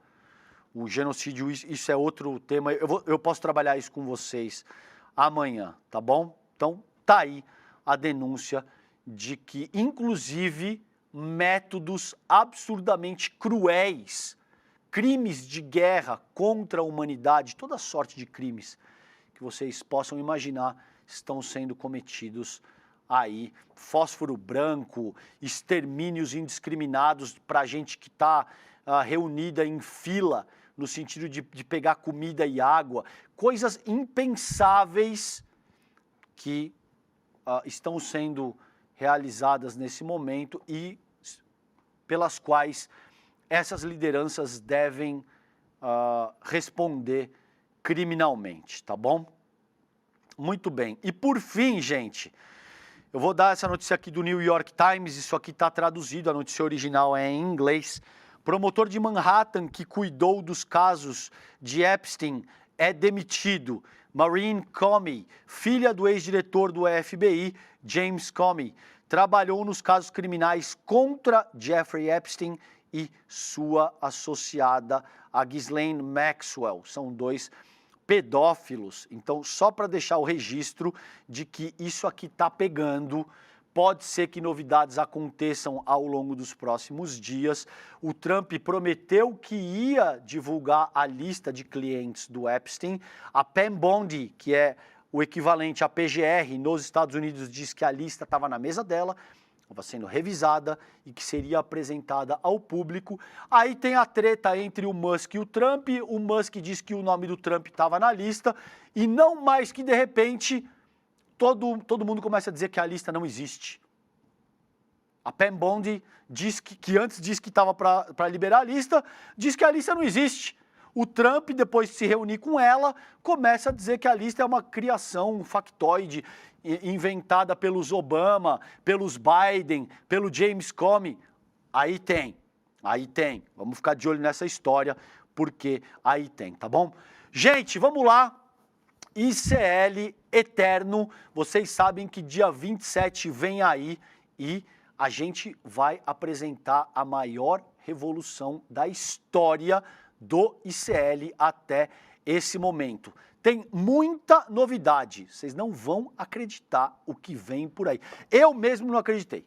o genocídio. Isso é outro tema, eu posso trabalhar isso com vocês amanhã, tá bom? Então, tá aí a denúncia de que, inclusive, métodos absurdamente cruéis, crimes de guerra contra a humanidade, toda sorte de crimes que vocês possam imaginar estão sendo cometidos aí. Fósforo branco, extermínios indiscriminados para gente que está reunida em fila, no sentido de pegar comida e água, coisas impensáveis que estão sendo realizadas nesse momento e pelas quais essas lideranças devem responder criminalmente, tá bom? Muito bem. E por fim, gente, eu vou dar essa notícia aqui do New York Times, isso aqui está traduzido, a notícia original é em inglês. Promotor de Manhattan que cuidou dos casos de Epstein é demitido. Maureen Comey, filha do ex-diretor do FBI, James Comey, trabalhou nos casos criminais contra Jeffrey Epstein e sua associada, a Ghislaine Maxwell. São 2 pedófilos. Então, só para deixar o registro de que isso aqui está pegando, pode ser que novidades aconteçam ao longo dos próximos dias. O Trump prometeu que ia divulgar a lista de clientes do Epstein. A Pam Bondi, que é o equivalente à PGR nos Estados Unidos diz que a lista estava na mesa dela, estava sendo revisada e que seria apresentada ao público. Aí tem a treta entre o Musk e o Trump. O Musk diz que o nome do Trump estava na lista e não mais que de repente todo mundo começa a dizer que a lista não existe. A Pam Bondi diz que antes disse que estava para liberar a lista, diz que a lista não existe. O Trump, depois de se reunir com ela, começa a dizer que a lista é uma criação, um factoide inventada pelos Obama, pelos Biden, pelo James Comey. Aí tem. Vamos ficar de olho nessa história, porque aí tem, tá bom? Gente, vamos lá. ICL Eterno. Vocês sabem que dia 27 vem aí e a gente vai apresentar a maior revolução da história do ICL até esse momento. Tem muita novidade, vocês não vão acreditar o que vem por aí. Eu mesmo não acreditei.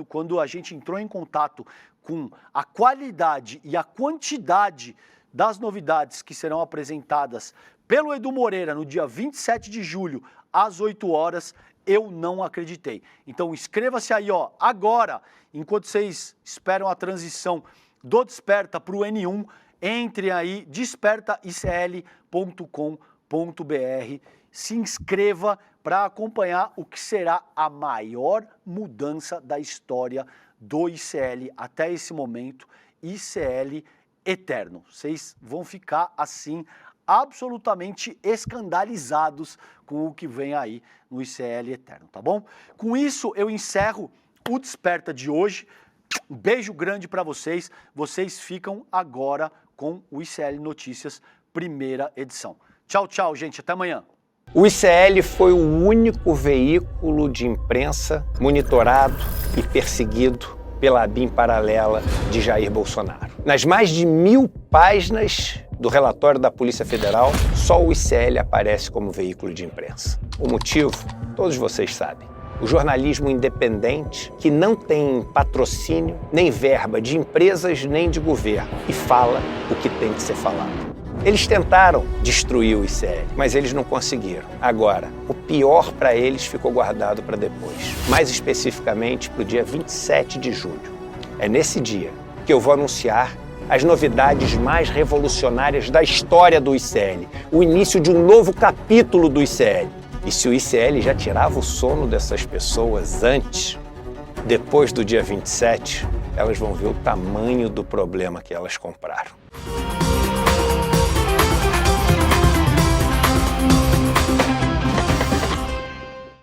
Quando a gente entrou em contato com a qualidade e a quantidade das novidades que serão apresentadas pelo Edu Moreira no dia 27 de julho, às 8 horas, eu não acreditei. Então inscreva-se aí, ó, agora, enquanto vocês esperam a transição do Desperta para o N1, entre aí, despertaicl.com.br, se inscreva para acompanhar o que será a maior mudança da história do ICL até esse momento, ICL Eterno. Vocês vão ficar assim absolutamente escandalizados com o que vem aí no ICL Eterno, tá bom? Com isso eu encerro o Desperta de hoje. Um beijo grande para vocês. Vocês ficam agora com o ICL Notícias, primeira edição. Tchau, tchau, gente. Até amanhã. O ICL foi o único veículo de imprensa monitorado e perseguido pela ABIN paralela de Jair Bolsonaro. Nas mais de 1000 páginas do relatório da Polícia Federal, só o ICL aparece como veículo de imprensa. O motivo, todos vocês sabem. O jornalismo independente, que não tem patrocínio, nem verba de empresas nem de governo, e fala o que tem que ser falado. Eles tentaram destruir o ICL, mas eles não conseguiram. Agora, o pior para eles ficou guardado para depois. Mais especificamente para o dia 27 de julho. É nesse dia que eu vou anunciar as novidades mais revolucionárias da história do ICL. O início de um novo capítulo do ICL. E se o ICL já tirava o sono dessas pessoas antes, depois do dia 27, elas vão ver o tamanho do problema que elas compraram.